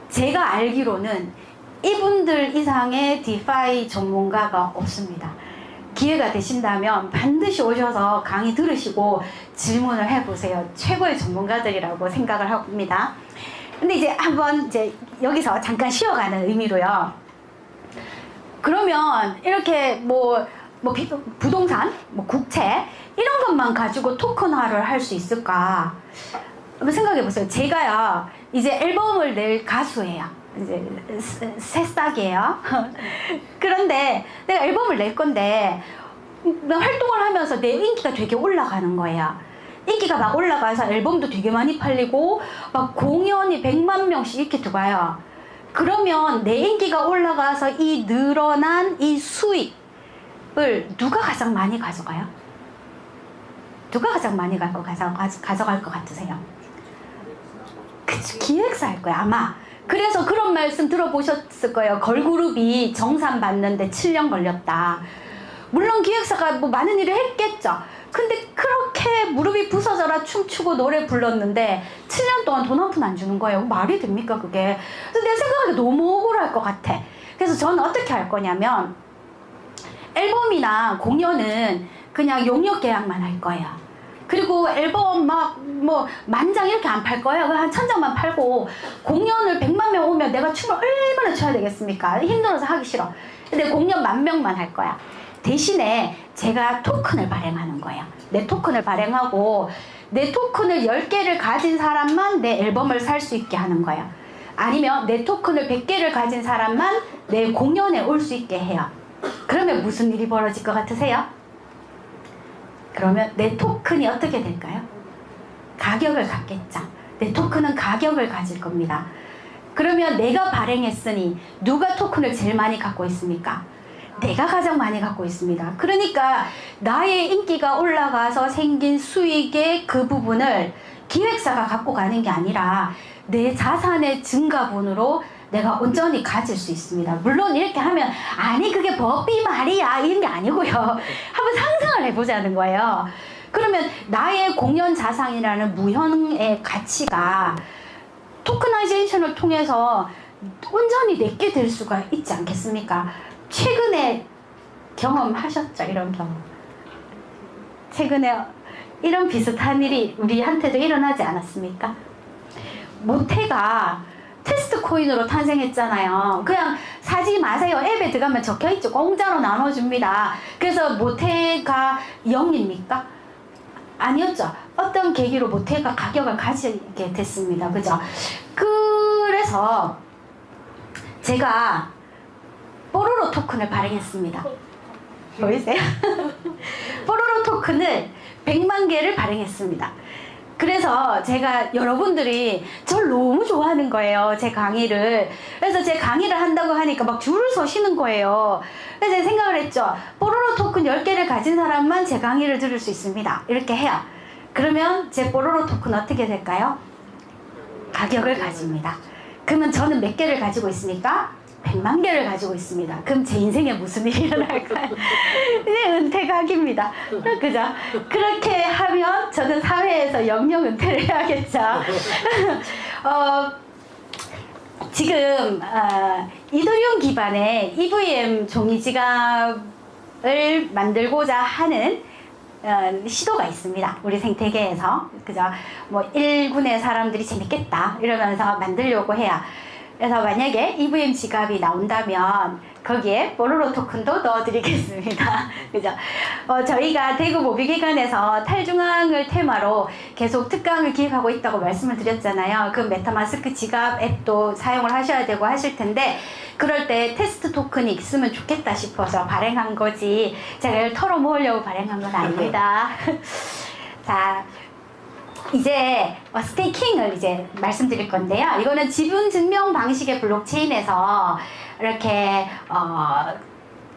제가 알기로는 이분들 이상의 디파이 전문가가 없습니다. 기회가 되신다면 반드시 오셔서 강의 들으시고 질문을 해보세요. 최고의 전문가들이라고 생각을 합니다. 근데 이제 한번 이제 여기서 잠깐 쉬어가는 의미로요. 그러면 이렇게 뭐 부동산, 뭐 국채 이런 것만 가지고 토큰화를 할 수 있을까? 한번 생각해 보세요. 제가요 이제 앨범을 낼 가수예요. 이제 새싹이에요. 그런데 내가 앨범을 낼 건데 활동을 하면서 내 인기가 되게 올라가는 거예요. 인기가 막 올라가서 앨범도 되게 많이 팔리고 막 공연이 100만 명씩 이렇게 들어가요. 그러면 내 인기가 올라가서 이 늘어난 이 수익을 누가 가장 많이 가져가요? 누가 가장 많이 가져갈 것 같으세요? 그치, 기획사일 거예요 아마. 그래서 그런 말씀 들어보셨을 거예요. 걸그룹이 정산 받는데 7년 걸렸다. 물론 기획사가 뭐 많은 일을 했겠죠. 근데 그렇게 무릎이 부서져라 춤추고 노래 불렀는데 7년 동안 돈 한 푼 안 주는 거예요. 말이 됩니까 그게? 그래서 내 생각에 너무 억울할 것 같아. 그래서 저는 어떻게 할 거냐면 앨범이나 공연은 그냥 용역 계약만 할 거예요. 그리고 앨범 막 뭐 만장 이렇게 안 팔 거예요. 한 1000장만 팔고 공연을 100만 명 오면 내가 춤을 얼마나 춰야 되겠습니까? 힘들어서 하기 싫어. 근데 공연 10,000명만 할 거야. 대신에 제가 토큰을 발행하는 거예요. 내 토큰을 발행하고 내 토큰을 10개를 가진 사람만 내 앨범을 살 수 있게 하는 거예요. 아니면 내 토큰을 100개를 가진 사람만 내 공연에 올 수 있게 해요. 그러면 무슨 일이 벌어질 것 같으세요? 그러면 내 토큰이 어떻게 될까요? 가격을 갖겠죠. 내 토큰은 가격을 가질 겁니다. 그러면 내가 발행했으니 누가 토큰을 제일 많이 갖고 있습니까? 내가 가장 많이 갖고 있습니다. 그러니까 나의 인기가 올라가서 생긴 수익의 그 부분을 기획사가 갖고 가는 게 아니라 내 자산의 증가분으로 내가 온전히 가질 수 있습니다. 물론 이렇게 하면 아니 그게 법이 말이야 이런 게 아니고요. 한번 상상을 해보자는 거예요. 그러면 나의 공연 자산이라는 무형의 가치가 토크나이제이션을 통해서 온전히 내게 될 수가 있지 않겠습니까? 최근에 경험하셨죠? 이런 경험. 최근에 이런 비슷한 일이 우리한테도 일어나지 않았습니까? 모태가 테스트 코인으로 탄생했잖아요. 그냥 사지 마세요. 앱에 들어가면 적혀있죠. 공짜로 나눠줍니다. 그래서 모태가 0입니까? 아니었죠. 어떤 계기로 모태가 가격을 가지게 됐습니다. 그죠? 그래서 제가 뽀로로 토큰을 발행했습니다. 보이세요? 뽀로로 토큰을 100만 개를 발행했습니다. 그래서 제가 여러분들이 저를 너무 좋아하는 거예요. 제 강의를. 그래서 제 강의를 한다고 하니까 막 줄을 서시는 거예요. 그래서 제가 생각을 했죠. 뽀로로 토큰 10개를 가진 사람만 제 강의를 들을 수 있습니다. 이렇게 해요. 그러면 제 뽀로로 토큰 어떻게 될까요? 가격을 가집니다. 그러면 저는 몇 개를 가지고 있습니까? 100만 개를 가지고 있습니다. 그럼 제 인생에 무슨 일이 일어날까요? 이제 은퇴각입니다. 그죠? 그렇게 하면 저는 사회에서 영영 은퇴를 해야겠죠. 지금 이더리움 기반의 EVM 종이 지갑을 만들고자 하는 시도가 있습니다. 우리 생태계에서. 그죠? 뭐 1군의 사람들이 재밌겠다 이러면서 만들려고 해요. 그래서 만약에 EVM 지갑이 나온다면 거기에 뽀로로 토큰도 넣어드리겠습니다. 그죠? 저희가 대구 모비기관에서 탈중앙을 테마로 계속 특강을 기획하고 있다고 말씀을 드렸잖아요. 그 메타마스크 지갑 앱도 사용을 하셔야 되고 하실 텐데 그럴 때 테스트 토큰이 있으면 좋겠다 싶어서 발행한 거지 제가 이걸 털어모으려고 발행한 건 아닙니다. 자. 이제 스테이킹을 이제 말씀드릴 건데요. 이거는 지분 증명 방식의 블록체인에서 이렇게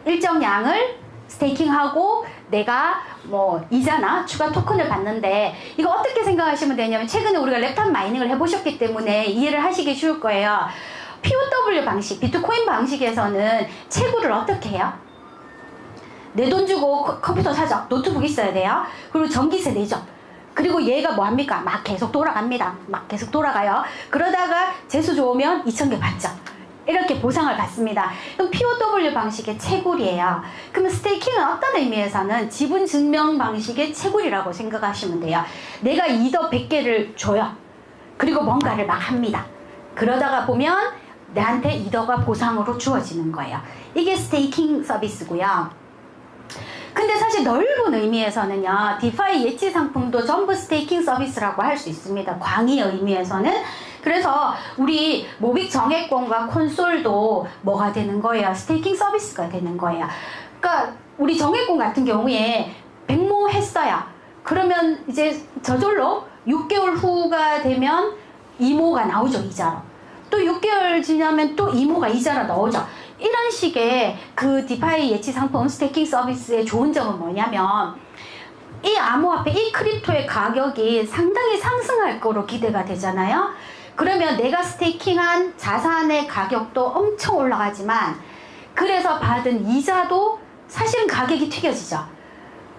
일정 양을 스테이킹하고 내가 뭐 이자나 추가 토큰을 받는데 이거 어떻게 생각하시면 되냐면 최근에 우리가 랩탑 마이닝을 해보셨기 때문에 이해를 하시기 쉬울 거예요. POW 방식, 비트코인 방식에서는 채굴을 어떻게 해요? 내 돈 주고 컴퓨터 사죠. 노트북 있어야 돼요. 그리고 전기세 내죠. 그리고 얘가 뭐 합니까? 막 계속 돌아갑니다. 막 계속 돌아가요. 그러다가 재수 좋으면 2,000개 받죠. 이렇게 보상을 받습니다. 그럼 POW 방식의 채굴이에요. 그러면 스테이킹은 어떤 의미에서는 지분 증명 방식의 채굴이라고 생각하시면 돼요. 내가 이더 100개를 줘요. 그리고 뭔가를 막 합니다. 그러다가 보면 내한테 이더가 보상으로 주어지는 거예요. 이게 스테이킹 서비스고요. 근데 사실 넓은 의미에서는요, 디파이 예치 상품도 전부 스테이킹 서비스라고 할 수 있습니다. 광의의 의미에서는. 그래서 우리 모빅 정액권과 콘솔도 뭐가 되는 거예요? 스테이킹 서비스가 되는 거예요. 그러니까 우리 정액권 같은 경우에 백모 했어요. 그러면 이제 저절로 6개월 후가 되면 이모가 나오죠, 이자로. 또 6개월 지나면 또 이모가 이자로 나오죠. 이런 식의 그 디파이 예치 상품 스테이킹 서비스의 좋은 점은 뭐냐면 이 암호화폐, 이 크립토의 가격이 상당히 상승할 거로 기대가 되잖아요. 그러면 내가 스테이킹한 자산의 가격도 엄청 올라가지만 그래서 받은 이자도 사실은 가격이 튀겨지죠.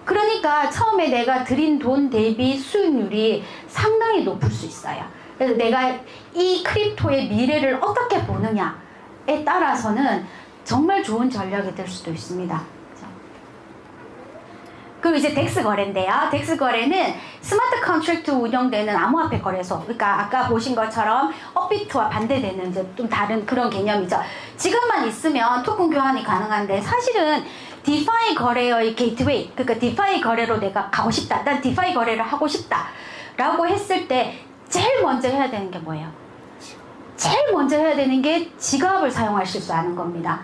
그러니까 처음에 내가 들인 돈 대비 수익률이 상당히 높을 수 있어요. 그래서 내가 이 크립토의 미래를 어떻게 보느냐에 따라서는 정말 좋은 전략이 될 수도 있습니다. 그리고 이제 덱스 거래인데요. 덱스 거래는 스마트 컨트랙트 운영되는 암호화폐 거래소. 그러니까 아까 보신 것처럼 업비트와 반대되는 이제 좀 다른 그런 개념이죠. 지금만 있으면 토큰 교환이 가능한데 사실은 디파이 거래의 게이트웨이, 그러니까 디파이 거래로 내가 가고 싶다. 난 디파이 거래를 하고 싶다. 라고 했을 때 제일 먼저 해야 되는 게 뭐예요? 제일 먼저 해야 되는 게 지갑을 사용하실 줄 아는 겁니다.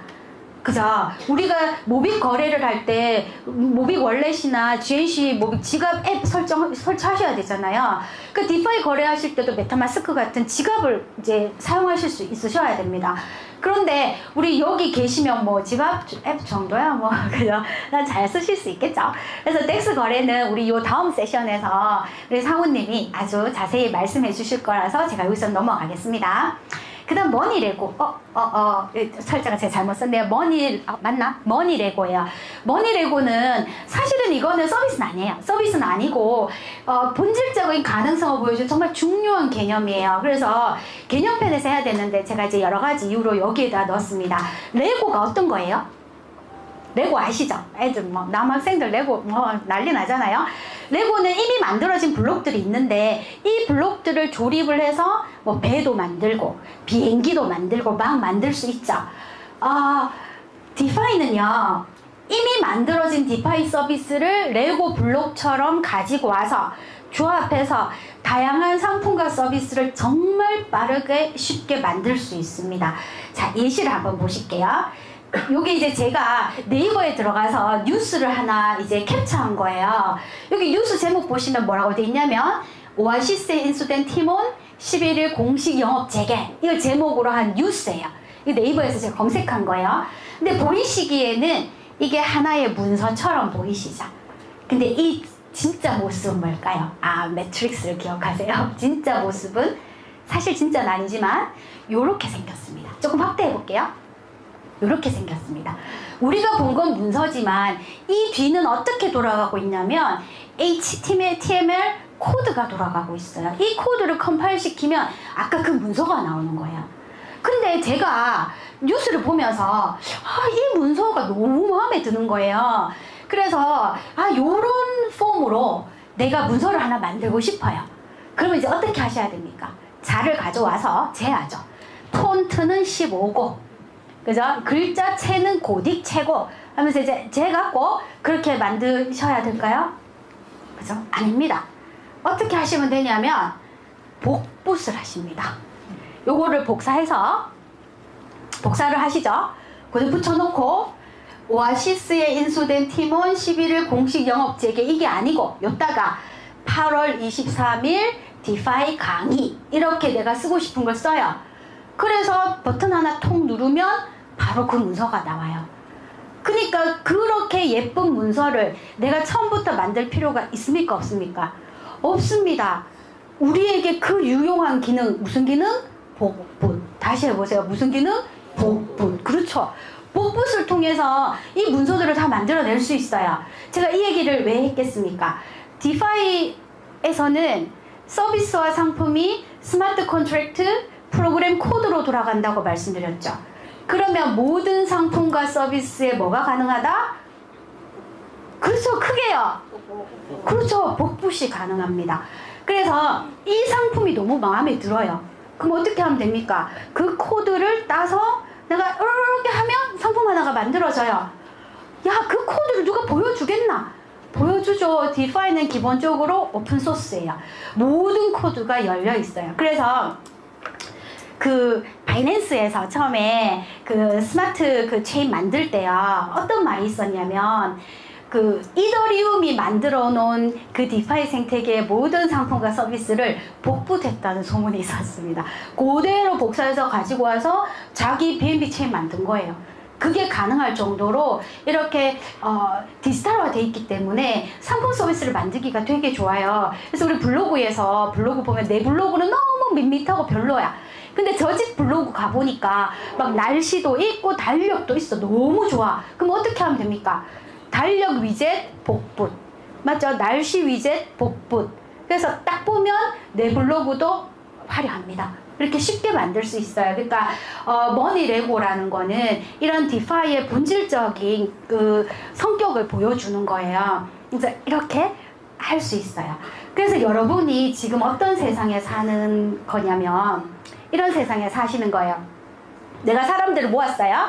그죠? 우리가 모빅 거래를 할 때 모빅 월렛이나 GNC 모빅 지갑 앱 설치하셔야 되잖아요. 그 디파이 거래하실 때도 메타마스크 같은 지갑을 이제 사용하실 수 있으셔야 됩니다. 그런데 우리 여기 계시면 뭐 지갑 앱 정도야 뭐 그죠? 잘 쓰실 수 있겠죠. 그래서 덱스 거래는 우리 요 다음 세션에서 우리 상우님이 아주 자세히 말씀해 주실 거라서 제가 여기서 넘어가겠습니다. 그 다음 머니레고 설정을 제가 잘못 썼네요. 맞나? 머니레고예요. 머니레고는 사실은 이거는 서비스는 아니에요. 서비스는 아니고 본질적인 가능성을 보여주는 정말 중요한 개념이에요. 그래서 개념편에서 해야 되는데 제가 이제 여러 가지 이유로 여기에다 넣었습니다. 레고가 어떤 거예요? 레고 아시죠? 애들 뭐 남학생들 레고 뭐 난리 나잖아요. 레고는 이미 만들어진 블록들이 있는데 이 블록들을 조립을 해서 뭐 배도 만들고 비행기도 만들고 막 만들 수 있죠. 디파이는요, 이미 만들어진 디파이 서비스를 레고 블록처럼 가지고 와서 조합해서 다양한 상품과 서비스를 정말 빠르게 쉽게 만들 수 있습니다. 자, 예시를 한번 보실게요. 여기 이제 제가 네이버에 들어가서 뉴스를 하나 이제 캡처한 거예요. 여기 뉴스 제목 보시면 뭐라고 돼 있냐면 오아시스에 인수된 팀원 11일 공식 영업 재개, 이걸 제목으로 한 뉴스예요. 이 네이버에서 제가 검색한 거예요. 근데 보이시기에는 이게 하나의 문서처럼 보이시죠? 근데 이 진짜 모습은 뭘까요? 매트릭스를 기억하세요. 진짜 모습은 사실 진짜는 아니지만 요렇게 생겼습니다. 조금 확대해 볼게요. 이렇게 생겼습니다. 우리가 본 건 문서지만 이 뒤는 어떻게 돌아가고 있냐면 HTML 코드가 돌아가고 있어요. 이 코드를 컴파일 시키면 아까 그 문서가 나오는 거예요. 근데 제가 뉴스를 보면서 이 문서가 너무 마음에 드는 거예요. 그래서 요런 폼으로 내가 문서를 하나 만들고 싶어요. 그러면 이제 어떻게 하셔야 됩니까? 자를 가져와서 재야죠. 폰트는 15고 그죠? 글자체는 고딕 체고 하면서 이제 재갖고 그렇게 만드셔야 될까요? 그죠? 아닙니다. 어떻게 하시면 되냐면 복붙을 하십니다. 요거를 복사해서 복사를 하시죠. 그걸 붙여놓고 오아시스에 인수된 팀원 11일 공식 영업 재개, 이게 아니고 요따가 8월 23일 디파이 강의, 이렇게 내가 쓰고 싶은 걸 써요. 그래서 버튼 하나 톡 누르면 바로 그 문서가 나와요. 그러니까 그렇게 예쁜 문서를 내가 처음부터 만들 필요가 있습니까? 없습니까? 없습니다. 우리에게 그 유용한 기능, 무슨 기능? 복붙. 다시 해보세요. 무슨 기능? 복붙. 그렇죠. 복붙을 통해서 이 문서들을 다 만들어낼 수 있어요. 제가 이 얘기를 왜 했겠습니까? 디파이에서는 서비스와 상품이 스마트 컨트랙트, 프로그램 코드로 돌아간다고 말씀드렸죠. 그러면 모든 상품과 서비스에 뭐가 가능하다? 그렇죠. 크게요. 그렇죠. 복붙이 가능합니다. 그래서 이 상품이 너무 마음에 들어요. 그럼 어떻게 하면 됩니까? 그 코드를 따서 내가 이렇게 하면 상품 하나가 만들어져요. 야, 그 코드를 누가 보여주겠나? 보여주죠. 디파이는 기본적으로 오픈소스예요. 모든 코드가 열려 있어요. 그래서 그 바이낸스에서 처음에 그 스마트 그 체인 만들 때요, 어떤 말이 있었냐면 그 이더리움이 만들어 놓은 그 디파이 생태계의 모든 상품과 서비스를 복붙했다는 소문이 있었습니다. 그대로 복사해서 가지고 와서 자기 BNB 체인 만든 거예요. 그게 가능할 정도로 이렇게 디지털화 돼 있기 때문에 상품 서비스를 만들기가 되게 좋아요. 그래서 우리 블로그에서 블로그 보면 내 블로그는 너무 밋밋하고 별로야. 근데 저 집 블로그 가보니까 막 날씨도 있고 달력도 있어. 너무 좋아. 그럼 어떻게 하면 됩니까? 달력 위젯 복붙. 맞죠? 날씨 위젯 복붙. 그래서 딱 보면 내 블로그도 화려합니다. 이렇게 쉽게 만들 수 있어요. 그러니까 머니레고라는 거는 이런 디파이의 본질적인 그 성격을 보여주는 거예요. 그래서 이렇게 할 수 있어요. 그래서 여러분이 지금 어떤 세상에 사는 거냐면 이런 세상에 사시는 거예요. 내가 사람들을 모았어요.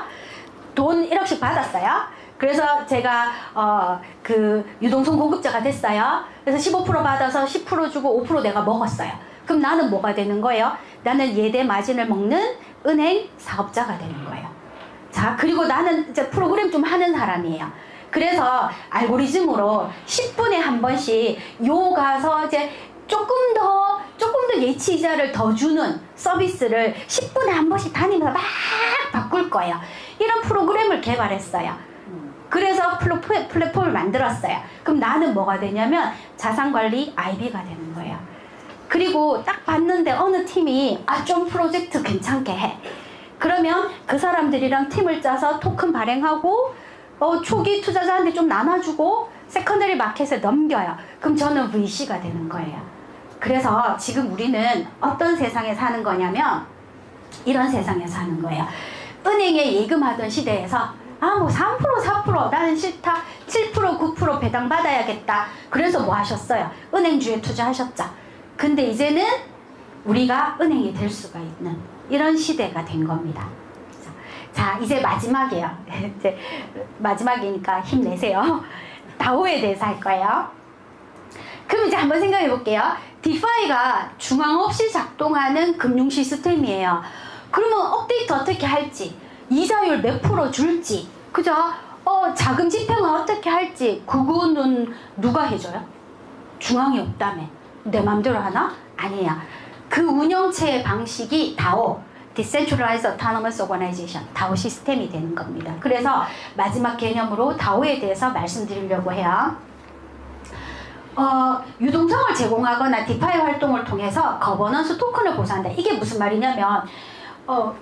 돈 1억씩 받았어요. 그래서 제가 그 유동성 공급자가 됐어요. 그래서 15% 받아서 10% 주고 5% 내가 먹었어요. 그럼 나는 뭐가 되는 거예요? 나는 예대 마진을 먹는 은행 사업자가 되는 거예요. 자, 그리고 나는 이제 프로그램 좀 하는 사람이에요. 그래서 알고리즘으로 10분에 한 번씩 요 가서 이제 조금 더 예치 이자를 더 주는 서비스를 10분에 한 번씩 다니면서 막 바꿀 거예요. 이런 프로그램을 개발했어요. 그래서 플랫폼을 만들었어요. 그럼 나는 뭐가 되냐면 자산관리 IB가 되는 거예요. 그리고 딱 봤는데 어느 팀이 좀 프로젝트 괜찮게 해. 그러면 그 사람들이랑 팀을 짜서 토큰 발행하고 초기 투자자한테 좀 나눠주고 세컨더리 마켓에 넘겨요. 그럼 저는 VC가 되는 거예요. 그래서 지금 우리는 어떤 세상에 사는 거냐면 이런 세상에 사는 거예요. 은행에 예금하던 시대에서 뭐 3%, 4% 나는 싫다. 7%, 9% 배당 받아야겠다. 그래서 뭐 하셨어요? 은행주에 투자하셨죠. 근데 이제는 우리가 은행이 될 수가 있는 이런 시대가 된 겁니다. 자, 이제 마지막이에요. 이제 마지막이니까 힘내세요. 다오에 대해서 할 거예요. 그럼 이제 한번 생각해 볼게요. 디파이가 중앙 없이 작동하는 금융 시스템이에요. 그러면 업데이트 어떻게 할지, 이자율 몇 프로 줄지, 그죠? 자금 집행은 어떻게 할지, 그거는 누가 해줘요? 중앙이 없다며. 내 맘대로 하나? 아니야. 그 운영체의 방식이 다오, Decentralized Autonomous Organization, 다오 시스템이 되는 겁니다. 그래서 마지막 개념으로 다오에 대해서 말씀드리려고 해요. 유동성을 제공하거나 디파이 활동을 통해서 거버넌스 토큰을 보수한다. 이게 무슨 말이냐면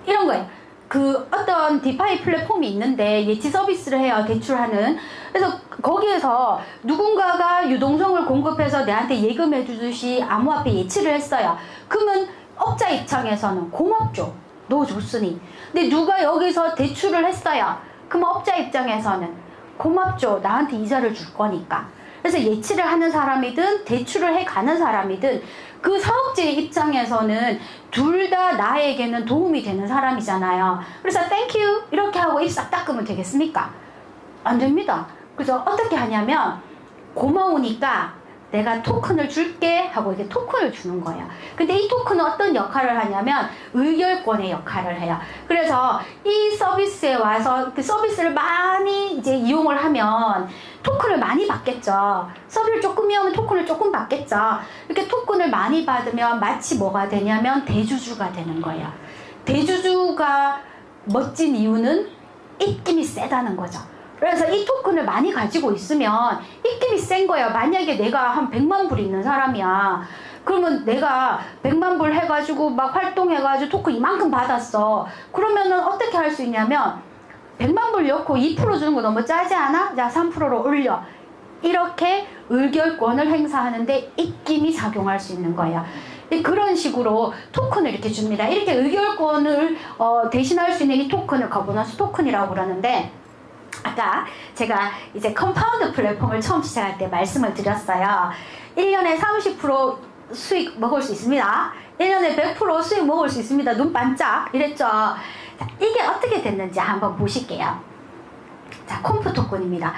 이런 거예요. 그 어떤 디파이 플랫폼이 있는데 예치 서비스를 해요. 대출하는. 그래서 거기에서 누군가가 유동성을 공급해서 내한테 예금해 주듯이 암호화폐 예치를 했어요. 그러면 업자 입장에서는 고맙죠. 너 줬으니. 근데 누가 여기서 대출을 했어요. 그럼 업자 입장에서는 고맙죠. 나한테 이자를 줄 거니까. 그래서 예치를 하는 사람이든 대출을 해가는 사람이든 그 사업주의 입장에서는 둘 다 나에게는 도움이 되는 사람이잖아요. 그래서 땡큐 이렇게 하고 입 싹 닦으면 되겠습니까? 안 됩니다. 그래서 어떻게 하냐면 고마우니까 내가 토큰을 줄게 하고 이렇게 토큰을 주는 거예요. 근데 이 토큰은 어떤 역할을 하냐면 의결권의 역할을 해요. 그래서 이 서비스에 와서 그 서비스를 많이 이제 이용을 하면 토큰을 많이 받겠죠. 서비스를 조금 이용하면 토큰을 조금 받겠죠. 이렇게 토큰을 많이 받으면 마치 뭐가 되냐면 대주주가 되는 거예요. 대주주가 멋진 이유는 입김이 세다는 거죠. 그래서 이 토큰을 많이 가지고 있으면 입김이 센 거예요. 만약에 내가 한 100만 불 있는 사람이야. 그러면 내가 100만 불 해가지고 막 활동해가지고 토큰 이만큼 받았어. 그러면은 어떻게 할 수 있냐면 100만 불 넣고 2% 주는 거 너무 짜지 않아? 자, 3%로 올려. 이렇게 의결권을 행사하는데 입김이 작용할 수 있는 거예요. 그런 식으로 토큰을 이렇게 줍니다. 이렇게 의결권을 대신할 수 있는 이 토큰을 거버넌스 토큰이라고 그러는데, 아까 제가 이제 컴파운드 플랫폼을 처음 시작할 때 말씀을 드렸어요. 1년에 30% 수익 먹을 수 있습니다. 1년에 100% 수익 먹을 수 있습니다. 눈 반짝 이랬죠. 자, 이게 어떻게 됐는지 한번 보실게요. 자, 콤프 토큰입니다.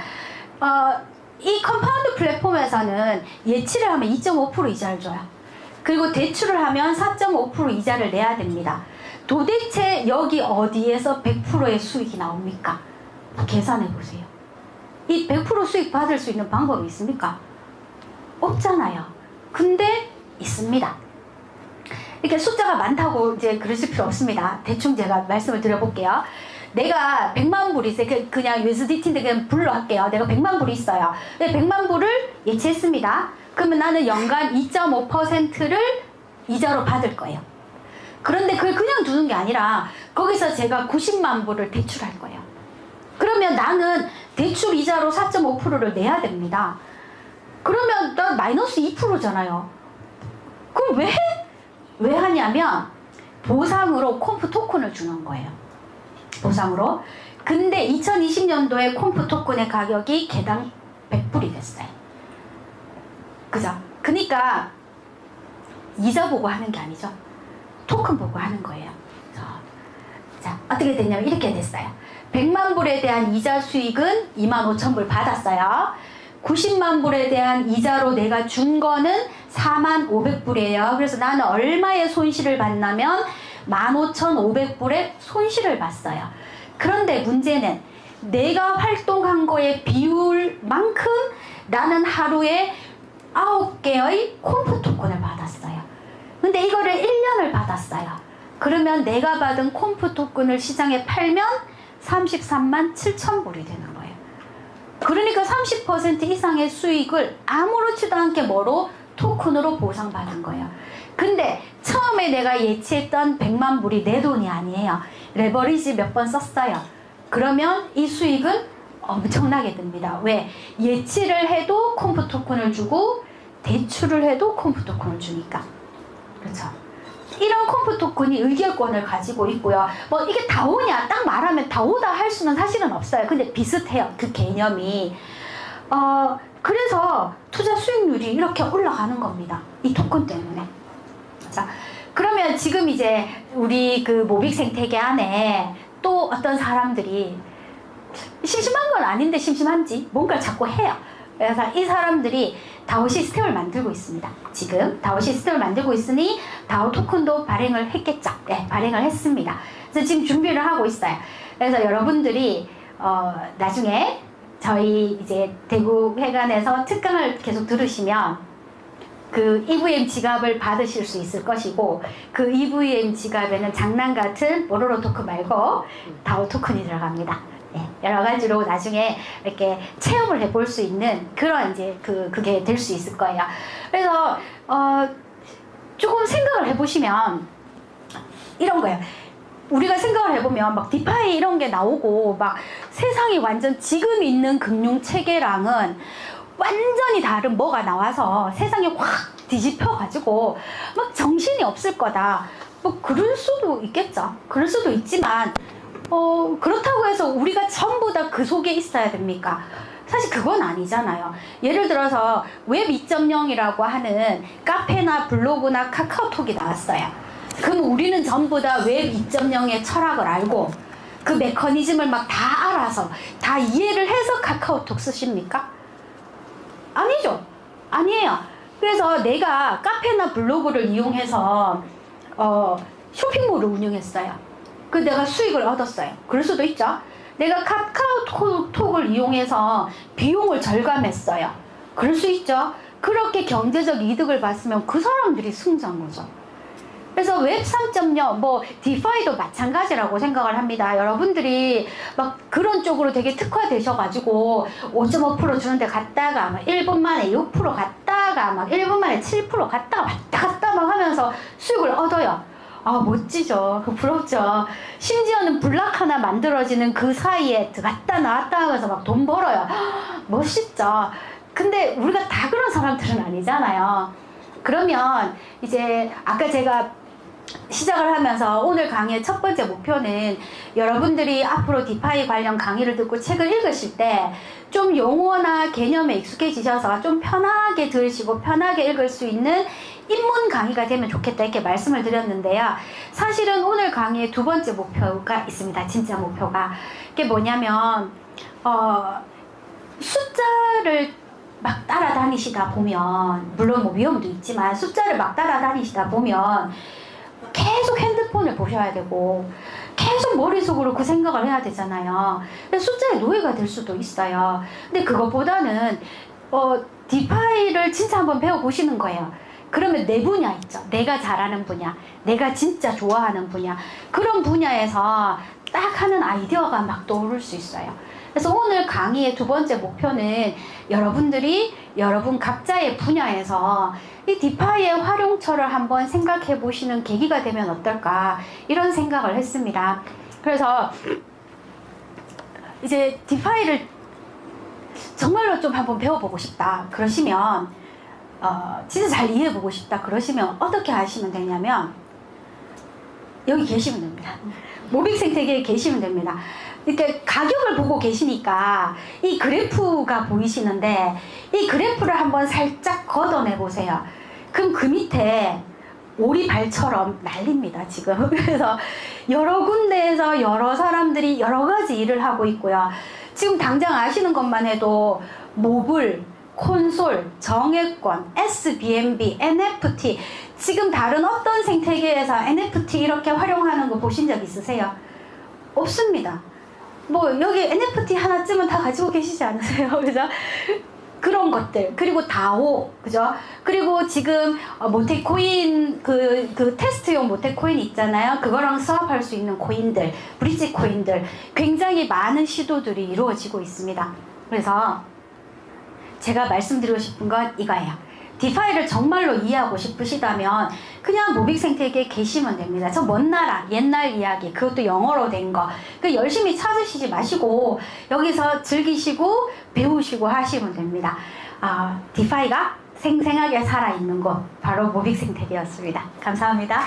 이 컴파운드 플랫폼에서는 예치를 하면 2.5% 이자를 줘요. 그리고 대출을 하면 4.5% 이자를 내야 됩니다. 도대체 여기 어디에서 100%의 수익이 나옵니까? 계산해 보세요. 이 100% 수익 받을 수 있는 방법이 있습니까? 없잖아요. 근데 있습니다. 이렇게 숫자가 많다고 이제 그러실 필요 없습니다. 대충 제가 말씀을 드려볼게요. 내가 100만 불이 있어요. 그냥 USDT인데 그냥 불로 할게요. 내가 100만 불이 있어요. 100만 불을 예치했습니다. 그러면 나는 연간 2.5%를 이자로 받을 거예요. 그런데 그걸 그냥 두는 게 아니라 거기서 제가 90만 불을 대출할 거예요. 그러면 나는 대출 이자로 4.5%를 내야 됩니다. 그러면 나 마이너스 2%잖아요. 그럼 왜 하냐면 보상으로 콤프 토큰을 주는 거예요. 보상으로. 근데 2020년도에 콤프 토큰의 가격이 개당 100불이 됐어요. 그죠? 그러니까 이자 보고 하는 게 아니죠. 토큰 보고 하는 거예요. 자, 어떻게 됐냐면 이렇게 됐어요. 100만 불에 대한 이자 수익은 25,000불 받았어요. 90만 불에 대한 이자로 내가 준 거는 45,500불이에요. 그래서 나는 얼마의 손실을 봤냐면 15,500불의 손실을 봤어요. 그런데 문제는 내가 활동한 거의 비율만큼 나는 하루에 9개의 콤프 토큰을 받았어요. 근데 이거를 1년을 받았어요. 그러면 내가 받은 콤프 토큰을 시장에 팔면 33만 7천 불이 되는 거예요. 그러니까 30% 이상의 수익을 아무렇지도 않게 뭐로? 토큰으로 보상받은 거예요. 근데 처음에 내가 예치했던 100만 불이 내 돈이 아니에요. 레버리지 몇 번 썼어요. 그러면 이 수익은 엄청나게 듭니다. 왜? 예치를 해도 콤프 토큰을 주고 대출을 해도 콤프 토큰을 주니까. 그렇죠? 이런 콤프 토큰이 의결권을 가지고 있고요. 뭐 이게 다오냐 딱 말하면 다오다 할 수는 사실은 없어요. 근데 비슷해요. 그 개념이. 그래서 투자 수익률이 이렇게 올라가는 겁니다. 이 토큰 때문에. 자, 그러면 지금 이제 우리 그 모빅 생태계 안에 또 어떤 사람들이 심심한 건 아닌데 심심한지 뭔가를 자꾸 해요. 그래서 이 사람들이 다오 시스템을 만들고 있습니다. 지금 다오 시스템을 만들고 있으니 다오 토큰도 발행을 했겠죠. 네, 발행을 했습니다. 그래서 지금 준비를 하고 있어요. 그래서 여러분들이 나중에 저희 이제 대구 회관에서 특강을 계속 들으시면 그 EVM 지갑을 받으실 수 있을 것이고, 그 EVM 지갑에는 장난 같은 뽀로로 토큰 말고 다오 토큰이 들어갑니다. 네, 여러 가지로 나중에 이렇게 체험을 해볼 수 있는 그런 이제 그게 될 수 있을 거예요. 그래서 조금 생각을 해보시면 이런 거예요. 우리가 생각을 해보면 막 디파이 이런 게 나오고 막 세상이 완전 지금 있는 금융 체계랑은 완전히 다른 뭐가 나와서 세상이 확 뒤집혀 가지고 막 정신이 없을 거다. 뭐 그럴 수도 있겠죠. 그럴 수도 있지만 그렇다고 해서 우리가 전부 다 그 속에 있어야 됩니까? 사실 그건 아니잖아요. 예를 들어서 웹 2.0이라고 하는 카페나 블로그나 카카오톡이 나왔어요. 그럼 우리는 전부 다 웹 2.0의 철학을 알고 그 메커니즘을 막 다 알아서 다 이해를 해서 카카오톡 쓰십니까? 아니죠. 아니에요. 그래서 내가 카페나 블로그를 이용해서 쇼핑몰을 운영했어요. 그 내가 수익을 얻었어요. 그럴 수도 있죠. 내가 카카오톡을 이용해서 비용을 절감했어요. 그럴 수 있죠. 그렇게 경제적 이득을 봤으면 그 사람들이 승자인 거죠. 그래서 웹 3.0, 뭐 디파이도 마찬가지라고 생각을 합니다. 여러분들이 막 그런 쪽으로 되게 특화되셔가지고 5.5% 주는데 갔다가 막 1분 만에 6% 갔다가 막 1분 만에 7% 갔다가 왔다 갔다 막 하면서 수익을 얻어요. 아, 멋지죠. 부럽죠. 심지어는 블락 하나 만들어지는 그 사이에 갔다 나왔다 하면서 막 돈 벌어요. 멋있죠. 근데 우리가 다 그런 사람들은 아니잖아요. 그러면 이제 아까 제가 시작을 하면서 오늘 강의의 첫 번째 목표는 여러분들이 앞으로 디파이 관련 강의를 듣고 책을 읽으실 때 좀 용어나 개념에 익숙해지셔서 좀 편하게 들으시고 편하게 읽을 수 있는 입문 강의가 되면 좋겠다 이렇게 말씀을 드렸는데요. 사실은 오늘 강의의 두 번째 목표가 있습니다. 진짜 목표가. 그게 뭐냐면 숫자를 막 따라다니시다 보면, 물론 뭐 위험도 있지만 숫자를 막 따라다니시다 보면 계속 핸드폰을 보셔야 되고 계속 머릿속으로 그 생각을 해야 되잖아요. 숫자의 노예가 될 수도 있어요. 근데 그것보다는 디파이를 진짜 한번 배워보시는 거예요. 그러면 내 분야 있죠. 내가 잘하는 분야, 내가 진짜 좋아하는 분야, 그런 분야에서 딱 하는 아이디어가 막 떠오를 수 있어요. 그래서 오늘 강의의 두 번째 목표는 여러분들이 여러분 각자의 분야에서 이 디파이의 활용처를 한번 생각해 보시는 계기가 되면 어떨까, 이런 생각을 했습니다. 그래서 이제 디파이를 정말로 좀 한번 배워보고 싶다 그러시면, 진짜 잘 이해해보고 싶다 그러시면 어떻게 하시면 되냐면 여기 계시면 됩니다. 모빅 생태계에 계시면 됩니다. 이렇게 가격을 보고 계시니까 이 그래프가 보이시는데 이 그래프를 한번 살짝 걷어내 보세요. 그럼 그 밑에 오리발처럼 날립니다, 지금. 그래서 여러 군데에서 여러 사람들이 여러 가지 일을 하고 있고요. 지금 당장 아시는 것만 해도 모블, 콘솔, 정액권, SBMB, NFT, 지금 다른 어떤 생태계에서 NFT 이렇게 활용하는 거 보신 적 있으세요? 없습니다. 뭐 여기 NFT 하나쯤은 다 가지고 계시지 않으세요? 그죠? 그런 것들, 그리고 다오, 그죠? 그리고 지금 모테코인 그 테스트용 모테코인 있잖아요. 그거랑 수합할 수 있는 코인들, 브릿지 코인들 굉장히 많은 시도들이 이루어지고 있습니다. 그래서 제가 말씀드리고 싶은 건 이거예요. 디파이를 정말로 이해하고 싶으시다면 그냥 모빅생태계에 계시면 됩니다. 저 먼 나라, 옛날 이야기, 그것도 영어로 된 거. 그 열심히 찾으시지 마시고 여기서 즐기시고 배우시고 하시면 됩니다. 디파이가 생생하게 살아있는 곳, 바로 모빅생태계였습니다. 감사합니다.